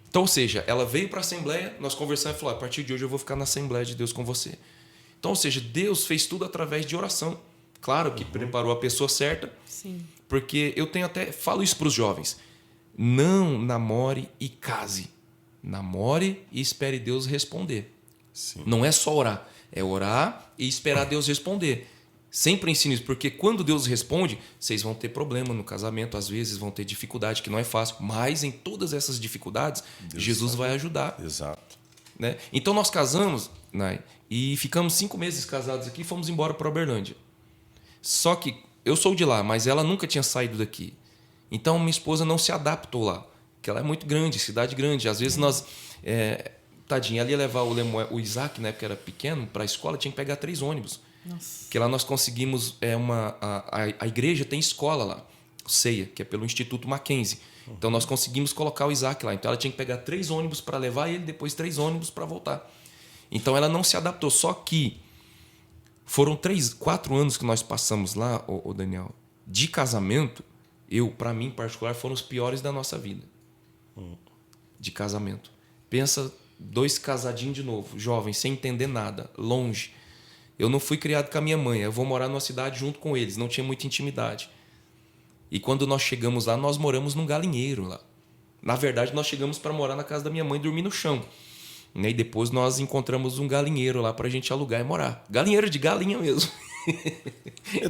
Speaker 3: Então, ou seja, ela veio para a Assembleia, nós conversamos e falou, a partir de hoje eu vou ficar na Assembleia de Deus com você. Então, ou seja, Deus fez tudo através de oração. Claro que preparou a pessoa certa.
Speaker 2: Sim.
Speaker 3: Porque eu falo isso para os jovens. Não namore e case. Namore e espere Deus responder.
Speaker 1: Sim.
Speaker 3: Não é só orar. É orar e esperar Deus responder. Sempre ensino isso, porque quando Deus responde, vocês vão ter problema no casamento, às vezes vão ter dificuldade, que não é fácil. Mas em todas essas dificuldades, Jesus vai ajudar.
Speaker 1: Exato.
Speaker 3: Né? Então nós casamos, Nai, e ficamos 5 meses casados aqui e fomos embora para Uberlândia. Só que eu sou de lá, mas ela nunca tinha saído daqui. Então minha esposa não se adaptou lá, porque ela é muito grande, cidade grande. Às vezes nós... tadinha, ela ia levar o Isaac, na época era pequeno, para a escola, tinha que pegar 3 ônibus.
Speaker 2: Nossa.
Speaker 3: Porque lá nós conseguimos... a igreja tem escola lá, CEIA, que é pelo Instituto Mackenzie. Então nós conseguimos colocar o Isaac lá. Então ela tinha que pegar 3 ônibus para levar ele, depois 3 ônibus para voltar. Então ela não se adaptou. Só que foram 4 anos que nós passamos lá, ô Daniel, de casamento. Para mim em particular, foram os piores da nossa vida. De casamento. Pensa, 2 casadinhos de novo, jovens, sem entender nada, longe. Eu não fui criado com a minha mãe, eu vou morar numa cidade junto com eles, não tinha muita intimidade. E quando nós chegamos lá, nós moramos num galinheiro lá. Na verdade, nós chegamos para morar na casa da minha mãe e dormir no chão. E depois nós encontramos um galinheiro lá para a gente alugar e morar. Galinheiro de galinha mesmo.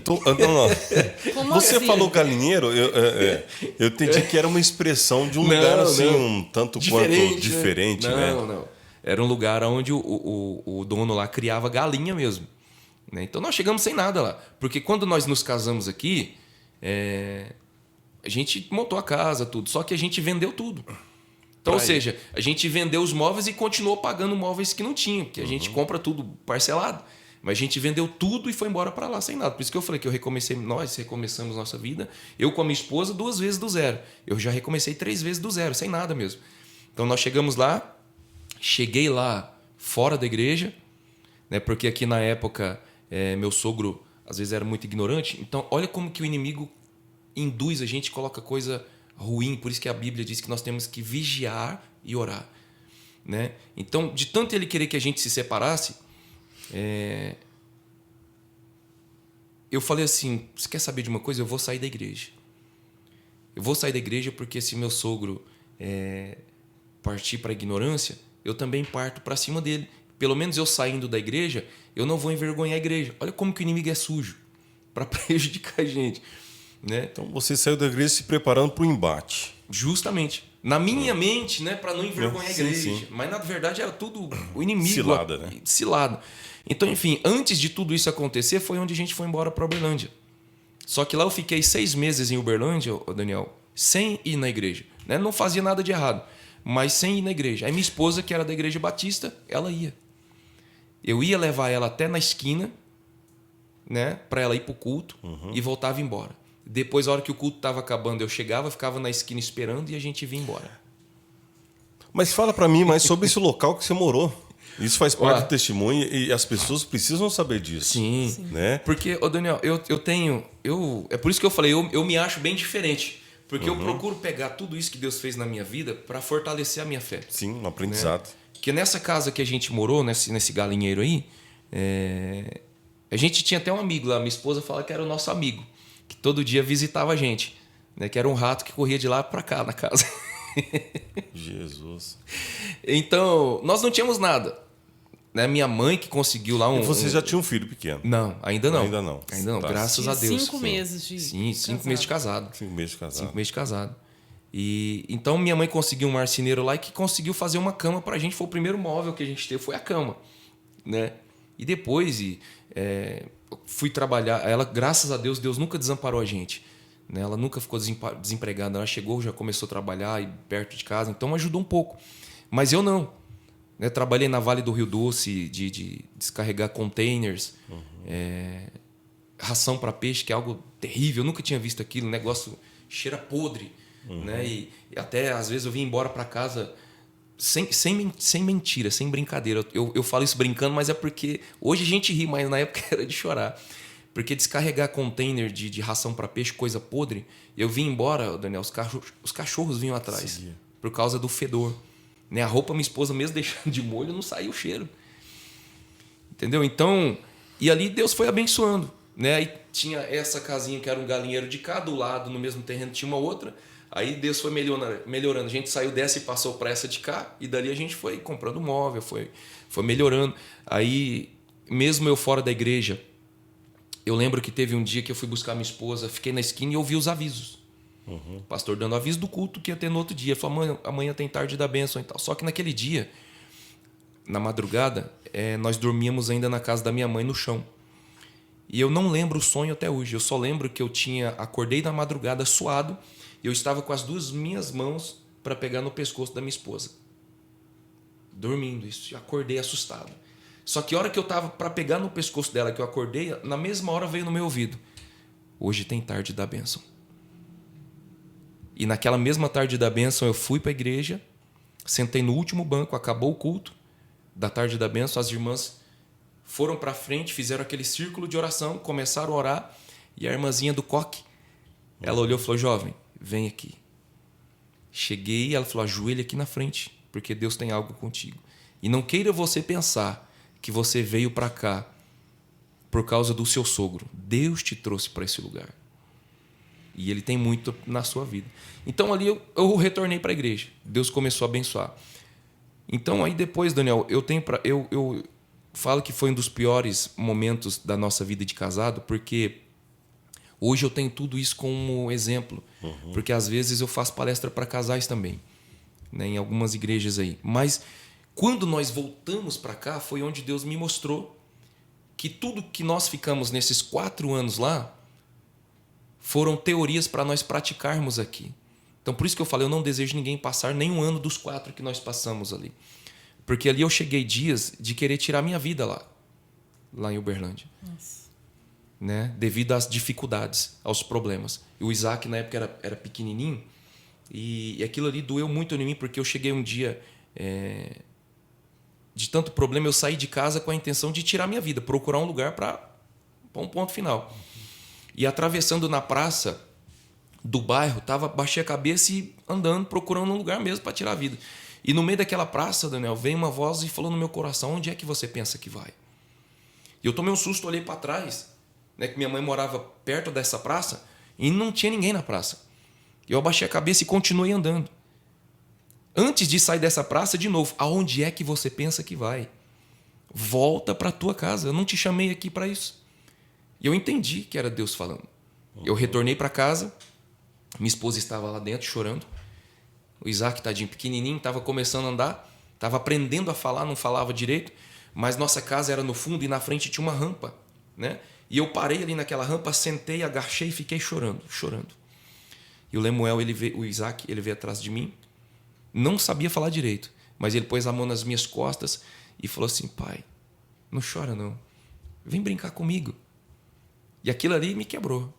Speaker 2: Como
Speaker 1: Você
Speaker 2: assim?
Speaker 1: falou galinheiro, eu entendi que era uma expressão de um lugar assim, um tanto quanto diferente, né?
Speaker 3: Não. Era um lugar onde o dono lá criava galinha mesmo. Né? Então nós chegamos sem nada lá. Porque quando nós nos casamos aqui, a gente montou a casa, tudo. Só que a gente vendeu tudo. Então, ou seja, a gente vendeu os móveis e continuou pagando móveis que não tinha. Porque a gente compra tudo parcelado. Mas a gente vendeu tudo e foi embora para lá sem nada. Por isso que eu falei que nós recomeçamos nossa vida. Eu com a minha esposa 2 vezes do zero. Eu já recomecei 3 vezes do zero, sem nada mesmo. Então nós chegamos lá, cheguei lá fora da igreja, né, porque aqui na época meu sogro às vezes era muito ignorante. Então olha como que o inimigo induz a gente, coloca coisa ruim. Por isso que a Bíblia diz que nós temos que vigiar e orar. Né? Então, de tanto ele querer que a gente se separasse, eu falei assim, você quer saber de uma coisa? Eu vou sair da igreja. eu vou sair da igreja porque se meu sogro partir para a ignorância, eu também parto para cima dele. Pelo menos eu saindo da igreja, eu não vou envergonhar a igreja. Olha como que o inimigo é sujo para prejudicar a gente, né?
Speaker 1: Então você saiu da igreja se preparando para o embate.
Speaker 3: Justamente. Na minha mente, né, para não envergonhar a igreja.
Speaker 1: Sim.
Speaker 3: Mas na verdade era tudo o inimigo.
Speaker 1: Cilada, né?
Speaker 3: Cilado. Então, enfim, antes de tudo isso acontecer, foi onde a gente foi embora para Uberlândia. Só que lá eu fiquei 6 meses em Uberlândia, Daniel, sem ir na igreja. Né? Não fazia nada de errado, mas sem ir na igreja. Aí minha esposa, que era da igreja batista, ela ia. Eu ia levar ela até na esquina, né, para ela ir para o culto e voltava embora. Depois, a hora que o culto estava acabando, eu chegava, ficava na esquina esperando e a gente vinha embora.
Speaker 1: Mas fala para mim mais sobre esse local que você morou. Isso faz parte do testemunho e as pessoas precisam saber disso.
Speaker 3: Sim.
Speaker 1: Né?
Speaker 3: Porque, Daniel, eu tenho... é por isso que eu falei, eu me acho bem diferente. Porque eu procuro pegar tudo isso que Deus fez na minha vida para fortalecer a minha fé.
Speaker 1: Sim, um aprendizado.
Speaker 3: Né? Porque nessa casa que a gente morou, nesse galinheiro aí, a gente tinha até um amigo lá. Minha esposa fala que era o nosso amigo, que todo dia visitava a gente. Né? Que era um rato que corria de lá para cá na casa.
Speaker 1: Jesus.
Speaker 3: Então, nós não tínhamos nada. Né? Minha mãe que conseguiu lá
Speaker 1: E você já tinha um filho pequeno?
Speaker 3: Não, ainda não.
Speaker 1: Ainda não.
Speaker 3: Ainda não,
Speaker 1: Tá.
Speaker 3: graças a Deus.
Speaker 2: 5 meses de
Speaker 3: Sim, 5 meses de casado.
Speaker 1: 5 meses de casado.
Speaker 3: 5 meses de casado. E então minha mãe conseguiu um marceneiro lá que conseguiu fazer uma cama pra gente. Foi o primeiro móvel que a gente teve, foi a cama. Né? E depois fui trabalhar. Ela, graças a Deus, Deus nunca desamparou a gente. Né? Ela nunca ficou desempregada. Ela chegou, já começou a trabalhar perto de casa. Então ajudou um pouco. Mas eu não. Né? Trabalhei na Vale do Rio Doce de descarregar containers. Ração para peixe, que é algo terrível. Eu nunca tinha visto aquilo. O negócio cheira podre. Né? E até às vezes eu vim embora para casa sem mentira, sem brincadeira. Eu falo isso brincando, mas é porque hoje a gente ri, mas na época era de chorar. Porque descarregar container de ração para peixe, coisa podre, eu vim embora, Daniel, os cachorros vinham atrás. Sim. Por causa do fedor. Né? A roupa, minha esposa mesmo deixando de molho, não saiu o cheiro. Entendeu? Então, e ali Deus foi abençoando. Né? Aí tinha essa casinha que era um galinheiro de cá, do lado, no mesmo terreno, tinha uma outra. Aí Deus foi melhorando. A gente saiu dessa e passou para essa de cá. E dali a gente foi comprando móvel, foi melhorando. Aí, mesmo eu fora da igreja, eu lembro que teve um dia que eu fui buscar minha esposa, fiquei na esquina e ouvi os avisos. O pastor dando aviso do culto que ia ter no outro dia. Ele falou, amanhã tem tarde da bênção e tal. Só que naquele dia, na madrugada, nós dormíamos ainda na casa da minha mãe no chão. E eu não lembro o sonho até hoje. Eu só lembro que eu acordei na madrugada suado. Eu estava com as duas minhas mãos para pegar no pescoço da minha esposa. Dormindo, isso. Acordei assustado. Só que a hora que eu estava para pegar no pescoço dela, que eu acordei, na mesma hora veio no meu ouvido. Hoje tem tarde da bênção. E naquela mesma tarde da bênção eu fui para a igreja, sentei no último banco, acabou o culto da tarde da bênção, as irmãs foram para frente, fizeram aquele círculo de oração, começaram a orar, e a irmãzinha do coque, ela olhou e falou, jovem, vem aqui. Cheguei, ela falou, ajoelha aqui na frente, porque Deus tem algo contigo. E não queira você pensar que você veio para cá por causa do seu sogro. Deus te trouxe para esse lugar. E Ele tem muito na sua vida. Então ali eu retornei para a igreja. Deus começou a abençoar. Então aí depois, Daniel, eu falo que foi um dos piores momentos da nossa vida de casado, porque hoje eu tenho tudo isso como exemplo, porque às vezes eu faço palestra para casais também, né, em algumas igrejas aí. Mas quando nós voltamos para cá, foi onde Deus me mostrou que tudo que nós ficamos nesses 4 anos lá foram teorias para nós praticarmos aqui. Então por isso que eu falei, eu não desejo ninguém passar nenhum ano dos 4 que nós passamos ali. Porque ali eu cheguei dias de querer tirar minha vida lá em Uberlândia.
Speaker 2: Nossa.
Speaker 3: Né? Devido às dificuldades, aos problemas. E o Isaac, na época, era pequenininho, e aquilo ali doeu muito em mim, porque eu cheguei um dia, de tanto problema, eu saí de casa com a intenção de tirar minha vida, procurar um lugar para um ponto final. E atravessando na praça do bairro, baixei a cabeça e andando, procurando um lugar mesmo para tirar a vida. E no meio daquela praça, Daniel, veio uma voz e falou no meu coração, onde é que você pensa que vai? E eu tomei um susto, olhei para trás, né, que minha mãe morava perto dessa praça e não tinha ninguém na praça. Eu abaixei a cabeça e continuei andando. Antes de sair dessa praça, de novo, aonde é que você pensa que vai? Volta para a tua casa. Eu não te chamei aqui para isso. E eu entendi que era Deus falando. Eu retornei para casa. Minha esposa estava lá dentro chorando. O Isaac, tadinho, pequenininho, estava começando a andar. Estava aprendendo a falar, não falava direito. Mas nossa casa era no fundo e na frente tinha uma rampa, né? E eu parei ali naquela rampa, sentei, agachei e fiquei chorando. E o Lemuel, o Isaac, ele veio atrás de mim. Não sabia falar direito, mas ele pôs a mão nas minhas costas e falou assim: pai, não chora não. Vem brincar comigo. E aquilo ali me quebrou.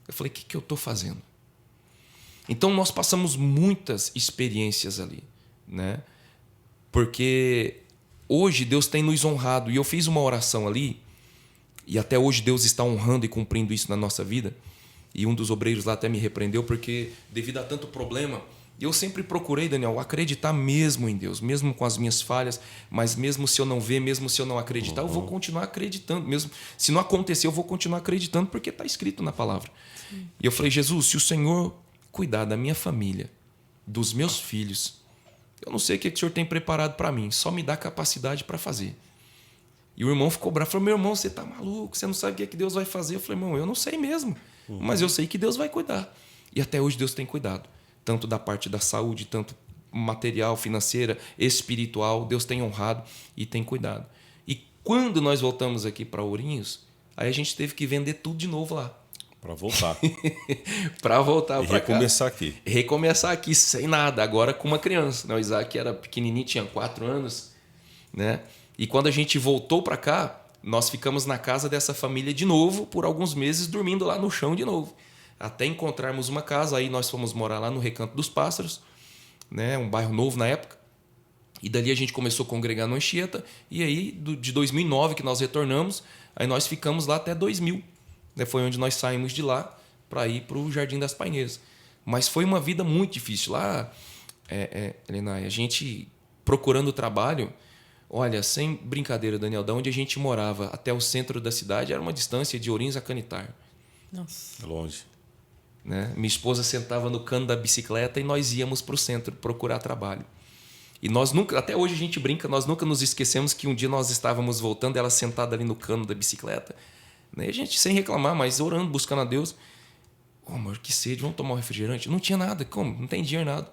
Speaker 3: Eu falei: o que eu estou fazendo? Então nós passamos muitas experiências ali, né? Porque hoje Deus tem nos honrado. E eu fiz uma oração ali, e até hoje Deus está honrando e cumprindo isso na nossa vida. E um dos obreiros lá até me repreendeu, porque devido a tanto problema, eu sempre procurei, Daniel, acreditar mesmo em Deus, mesmo com as minhas falhas, mas mesmo se eu não ver, mesmo se eu não acreditar, eu vou continuar acreditando. Mesmo se não acontecer, eu vou continuar acreditando, porque está escrito na palavra. Sim. E eu falei: Jesus, se o Senhor cuidar da minha família, dos meus filhos, eu não sei o que o Senhor tem preparado para mim, só me dá capacidade para fazer. E o irmão ficou bravo, falou: meu irmão, você está maluco, você não sabe o que Deus vai fazer. Eu falei: irmão, eu não sei mesmo, mas eu sei que Deus vai cuidar. E até hoje Deus tem cuidado, tanto da parte da saúde, tanto material, financeira, espiritual. Deus tem honrado e tem cuidado. E quando nós voltamos aqui para Ourinhos, aí a gente teve que vender tudo de novo lá.
Speaker 1: Para voltar.
Speaker 3: Para voltar para cá.
Speaker 1: Recomeçar aqui.
Speaker 3: Recomeçar aqui sem nada, agora com uma criança. O Isaac era pequenininho, tinha 4 anos, né? E quando a gente voltou para cá, nós ficamos na casa dessa família de novo por alguns meses, dormindo lá no chão de novo. Até encontrarmos uma casa, aí nós fomos morar lá no Recanto dos Pássaros, né? Um bairro novo na época. E dali a gente começou a congregar no Anchieta. E aí, de 2009 que nós retornamos, aí nós ficamos lá até 2000. Né? Foi onde nós saímos de lá para ir para o Jardim das Paineiras. Mas foi uma vida muito difícil. Lá, Helena, a gente procurando trabalho, olha, sem brincadeira, Daniel, da onde a gente morava até o centro da cidade era uma distância de Ourinhos a Canitar.
Speaker 2: Nossa.
Speaker 1: É longe.
Speaker 3: Né? Minha esposa sentava no cano da bicicleta e nós íamos para o centro procurar trabalho. E nós nunca, até hoje a gente brinca, nós nunca nos esquecemos que um dia nós estávamos voltando, ela sentada ali no cano da bicicleta, né? A gente sem reclamar, mas orando, buscando a Deus. Oh, amor, que sede, vamos tomar um refrigerante? Não tinha nada, como? Não tem dinheiro, nada.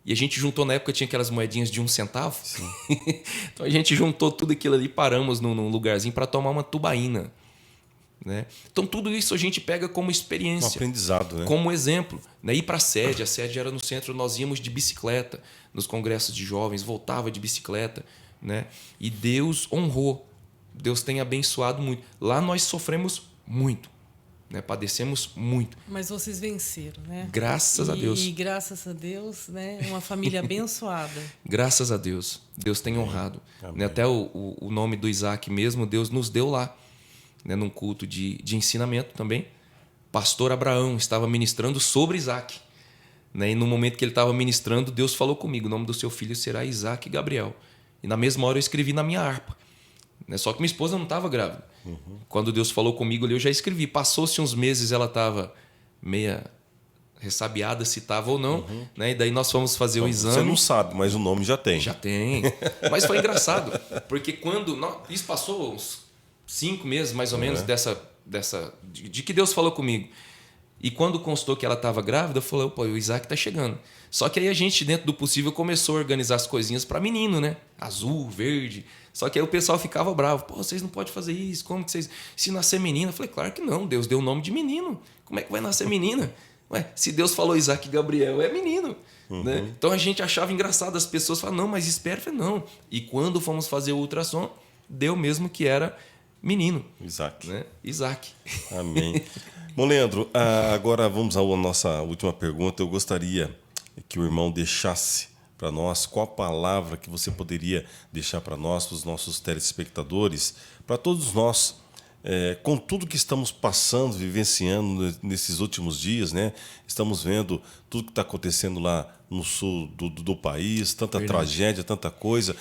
Speaker 3: E a gente juntou, na época tinha aquelas moedinhas de 1 centavo. Então a gente juntou tudo aquilo ali e paramos num lugarzinho para tomar uma tubaína. Né? Então tudo isso a gente pega como experiência,
Speaker 1: um aprendizado, né?
Speaker 3: Como exemplo, né? Ir para a sede era no centro, nós íamos de bicicleta nos congressos de jovens, voltava de bicicleta, né? E Deus honrou, Deus tem abençoado muito. Lá nós sofremos muito, né? Padecemos muito.
Speaker 2: Mas vocês venceram, né?
Speaker 3: Graças a Deus.
Speaker 2: E graças a Deus, né? Uma família abençoada.
Speaker 3: Graças a Deus, Deus tem honrado. Né? Até o nome do Isaac mesmo, Deus nos deu lá. Né, num culto de ensinamento também, pastor Abraão estava ministrando sobre Isaac. Né, e no momento que ele estava ministrando, Deus falou comigo: o nome do seu filho será Isaac Gabriel. E na mesma hora eu escrevi na minha harpa. Né, só que minha esposa não estava grávida. Quando Deus falou comigo ali, eu já escrevi. Passou-se uns meses, ela estava meia ressabiada se estava ou não. Né, e daí nós fomos fazer o exame.
Speaker 1: Você não sabe, mas o nome já tem.
Speaker 3: Já tem. Mas foi engraçado, porque quando... Isso passou uns 5 meses, mais ou menos, de que Deus falou comigo. E quando constou que ela estava grávida, eu falei: pô, o Isaac está chegando. Só que aí a gente, dentro do possível, começou a organizar as coisinhas para menino, né? Azul, verde. Só que aí o pessoal ficava bravo: pô, vocês não podem fazer isso, como que vocês... Se nascer menina... Eu falei: claro que não, Deus deu o nome de menino. Como é que vai nascer menina? Ué, se Deus falou Isaac Gabriel, é menino. Né? Então a gente achava engraçado, as pessoas falavam: não, mas espera. Eu falei: não. E quando fomos fazer o ultrassom, deu mesmo que era menino.
Speaker 1: Isaac.
Speaker 3: Né? Isaac.
Speaker 1: Amém. Bom, Leandro, agora vamos à nossa última pergunta. Eu gostaria que o irmão deixasse para nós qual a palavra que você poderia deixar para nós, para os nossos telespectadores, para todos nós, com tudo que estamos passando, vivenciando nesses últimos dias, né? Estamos vendo tudo que está acontecendo lá no sul do país, tanta tragédia, tanta coisa.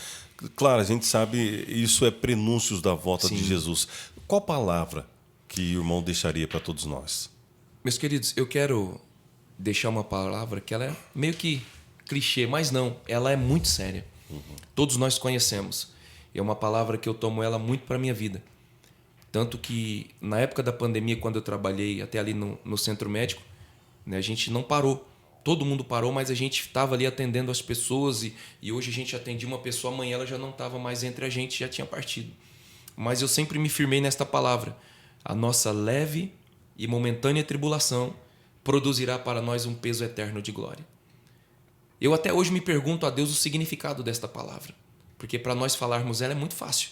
Speaker 1: Claro, a gente sabe, isso é prenúncios da volta de Jesus. Qual palavra que o irmão deixaria para todos nós?
Speaker 3: Meus queridos, eu quero deixar uma palavra que ela é meio que clichê, mas não, ela é muito séria. Todos nós conhecemos. É uma palavra que eu tomo ela muito para a minha vida. Tanto que na época da pandemia, quando eu trabalhei até ali no centro médico, né, a gente não parou. Todo mundo parou, mas a gente estava ali atendendo as pessoas e hoje a gente atendia uma pessoa, amanhã ela já não estava mais entre a gente, já tinha partido. Mas eu sempre me firmei nesta palavra. A nossa leve e momentânea tribulação produzirá para nós um peso eterno de glória. Eu até hoje me pergunto a Deus o significado desta palavra. Porque para nós falarmos ela é muito fácil.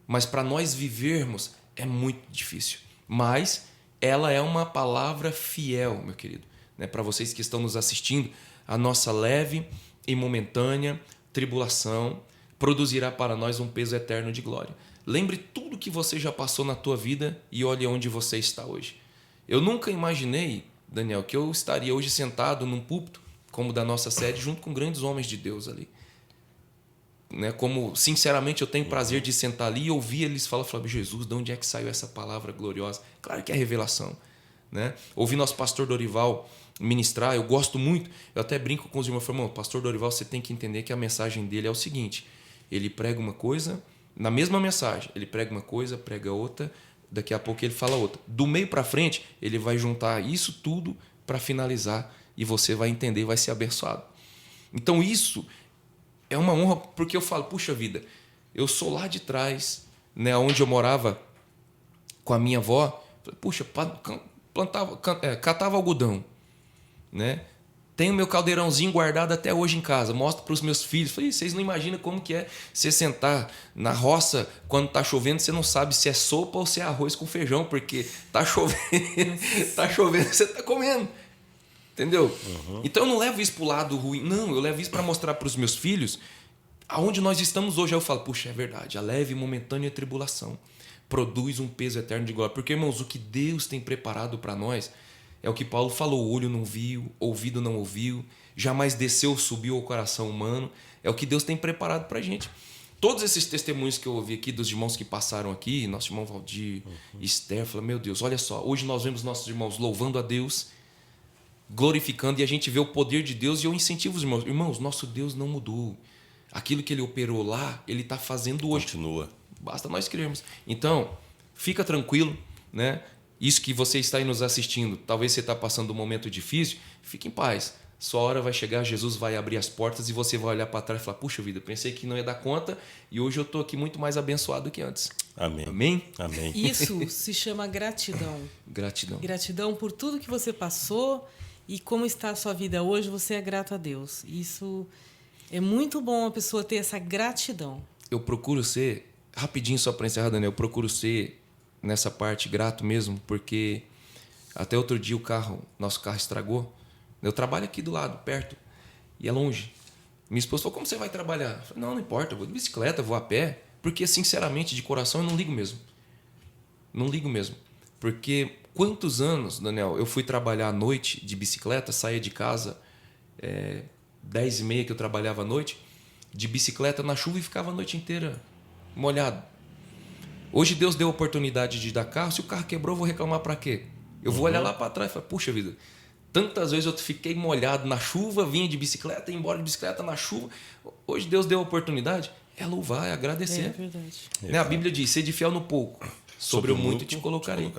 Speaker 3: Mas para nós vivermos é muito difícil. Mas ela é uma palavra fiel, meu querido. Né? Para vocês que estão nos assistindo, a nossa leve e momentânea tribulação produzirá para nós um peso eterno de glória. Lembre tudo que você já passou na tua vida e olhe onde você está hoje. Eu nunca imaginei, Daniel, que eu estaria hoje sentado num púlpito como da nossa sede, junto com grandes homens de Deus ali. Né? Como, sinceramente, eu tenho prazer de sentar ali e ouvir eles falar, Jesus, de onde é que saiu essa palavra gloriosa? Claro que é revelação. Né? Ouvir nosso pastor Dorival ministrar, eu gosto muito. Eu até brinco com os irmãos, falo, pastor Dorival, você tem que entender que a mensagem dele é o seguinte, ele prega uma coisa, na mesma mensagem, ele prega uma coisa, prega outra, daqui a pouco ele fala outra. Do meio para frente, ele vai juntar isso tudo para finalizar e você vai entender, vai ser abençoado. Então isso é uma honra, porque eu falo, puxa vida, eu sou lá de trás, né, onde eu morava com a minha avó, puxa, catava algodão, né? Tenho meu caldeirãozinho guardado até hoje em casa, mostro para os meus filhos. Falei, vocês não imaginam como que é você sentar na roça quando está chovendo, você não sabe se é sopa ou se é arroz com feijão, porque tá chovendo, você está comendo. Entendeu? Então eu não levo isso para o lado ruim, não, eu levo isso para mostrar para os meus filhos aonde nós estamos hoje. Aí eu falo, puxa, é verdade, a leve e momentânea tribulação produz um peso eterno de glória. Porque, irmãos, o que Deus tem preparado para nós é o que Paulo falou, o olho não viu, ouvido não ouviu, jamais desceu, subiu ao coração humano. É o que Deus tem preparado para a gente. Todos esses testemunhos que eu ouvi aqui dos irmãos que passaram aqui, nosso irmão Valdir, Esther, falei, meu Deus, olha só, hoje nós vemos nossos irmãos louvando a Deus, glorificando, e a gente vê o poder de Deus, e eu incentivo os irmãos. Irmãos, nosso Deus não mudou. Aquilo que ele operou lá, ele está fazendo hoje.
Speaker 1: Continua.
Speaker 3: Basta nós crermos. Então, fica tranquilo, né? Isso que você está aí nos assistindo, talvez você está passando um momento difícil, fique em paz. Sua hora vai chegar, Jesus vai abrir as portas e você vai olhar para trás e falar, puxa vida, pensei que não ia dar conta e hoje eu estou aqui muito mais abençoado do que antes.
Speaker 1: Amém.
Speaker 3: Amém?
Speaker 1: Amém.
Speaker 2: Isso se chama gratidão.
Speaker 3: Gratidão.
Speaker 2: Gratidão por tudo que você passou e como está a sua vida hoje, você é grato a Deus. Isso é muito bom a pessoa ter essa gratidão.
Speaker 3: Eu procuro ser, rapidinho só para encerrar, Daniel, eu procuro ser nessa parte grato mesmo, porque até outro dia nosso carro estragou. Eu trabalho aqui do lado, perto, e é longe. Minha esposa falou, como você vai trabalhar? Eu falei, não importa, eu vou de bicicleta, vou a pé, porque sinceramente, de coração, eu não ligo mesmo. Não ligo mesmo. Porque quantos anos, Daniel, eu fui trabalhar à noite de bicicleta, saía de casa 10h30 que eu trabalhava à noite, de bicicleta na chuva e ficava a noite inteira molhado. Hoje Deus deu a oportunidade de dar carro, se o carro quebrou, eu vou reclamar para quê? Eu vou olhar lá para trás e falar, puxa vida, tantas vezes eu fiquei molhado na chuva, vinha de bicicleta, ia embora de bicicleta na chuva. Hoje Deus deu a oportunidade, é louvar, é agradecer.
Speaker 2: É verdade.
Speaker 3: Né? A Bíblia diz, sede fiel no pouco, sobre o muito te colocarei.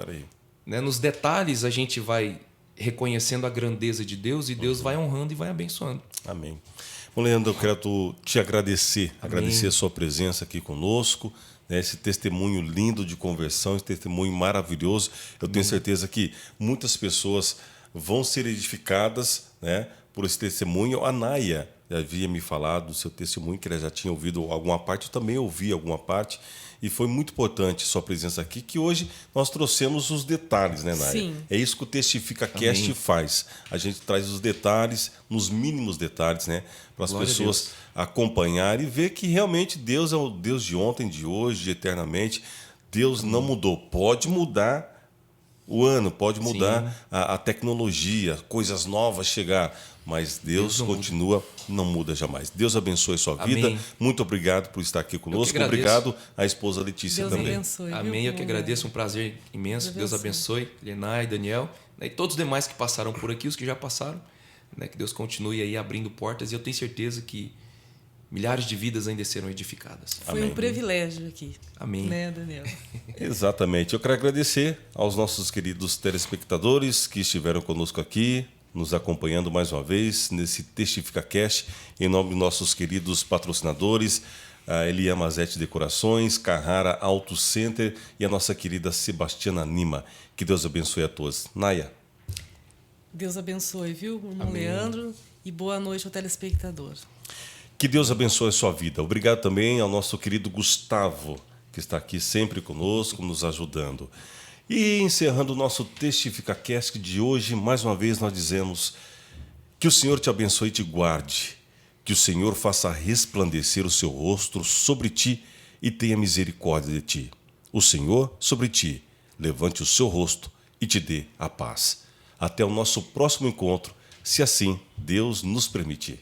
Speaker 3: Né? Nos detalhes a gente vai reconhecendo a grandeza de Deus e Deus vai honrando e vai abençoando.
Speaker 1: Amém. Bom, Leandro, eu quero te agradecer, agradecer a sua presença aqui conosco, né, esse testemunho lindo de conversão, esse testemunho maravilhoso. Eu tenho certeza que muitas pessoas vão ser edificadas, né, por esse testemunho. A Naya havia me falado do seu testemunho, que ela já tinha ouvido alguma parte, eu também ouvi alguma parte, e foi muito importante sua presença aqui, que hoje nós trouxemos os detalhes, né, Naya?
Speaker 2: Sim.
Speaker 1: É isso que o Testifica Cast faz. A gente traz os detalhes, nos mínimos detalhes, né, para as pessoas acompanharem e ver que realmente Deus é o Deus de ontem, de hoje, de eternamente. Deus não mudou. Pode mudar o ano, pode mudar a tecnologia, coisas novas chegar, mas Deus continua, não muda jamais. Deus abençoe a sua vida. Muito obrigado por estar aqui conosco. Obrigado à esposa Letícia
Speaker 2: Deus
Speaker 1: também.
Speaker 2: Abençoe,
Speaker 3: amém, eu que agradeço, um prazer imenso. Deus abençoe, Lenai, Daniel. né? E todos os demais que passaram por aqui, os que já passaram, né? Que Deus continue aí abrindo portas, e eu tenho certeza que milhares de vidas ainda serão edificadas.
Speaker 2: Foi
Speaker 1: Amém.
Speaker 2: um privilégio aqui.
Speaker 3: Amém.
Speaker 2: Né, Daniel?
Speaker 1: Exatamente. Eu quero agradecer aos nossos queridos telespectadores que estiveram conosco aqui, nos acompanhando mais uma vez nesse Testifica Cast, em nome dos nossos queridos patrocinadores, a Elia Mazete Decorações, Carrara Auto Center e a nossa querida Sebastiana Lima. Que Deus abençoe a todos. Naya.
Speaker 2: Deus abençoe, viu, irmão
Speaker 3: Amém.
Speaker 2: Leandro? E boa noite ao telespectador.
Speaker 1: Que Deus abençoe a sua vida. Obrigado também ao nosso querido Gustavo, que está aqui sempre conosco, nos ajudando. E encerrando o nosso Testifica Cast de hoje, mais uma vez nós dizemos que o Senhor te abençoe e te guarde, que o Senhor faça resplandecer o seu rosto sobre ti e tenha misericórdia de ti. O Senhor sobre ti levante o seu rosto e te dê a paz. Até o nosso próximo encontro, se assim Deus nos permitir.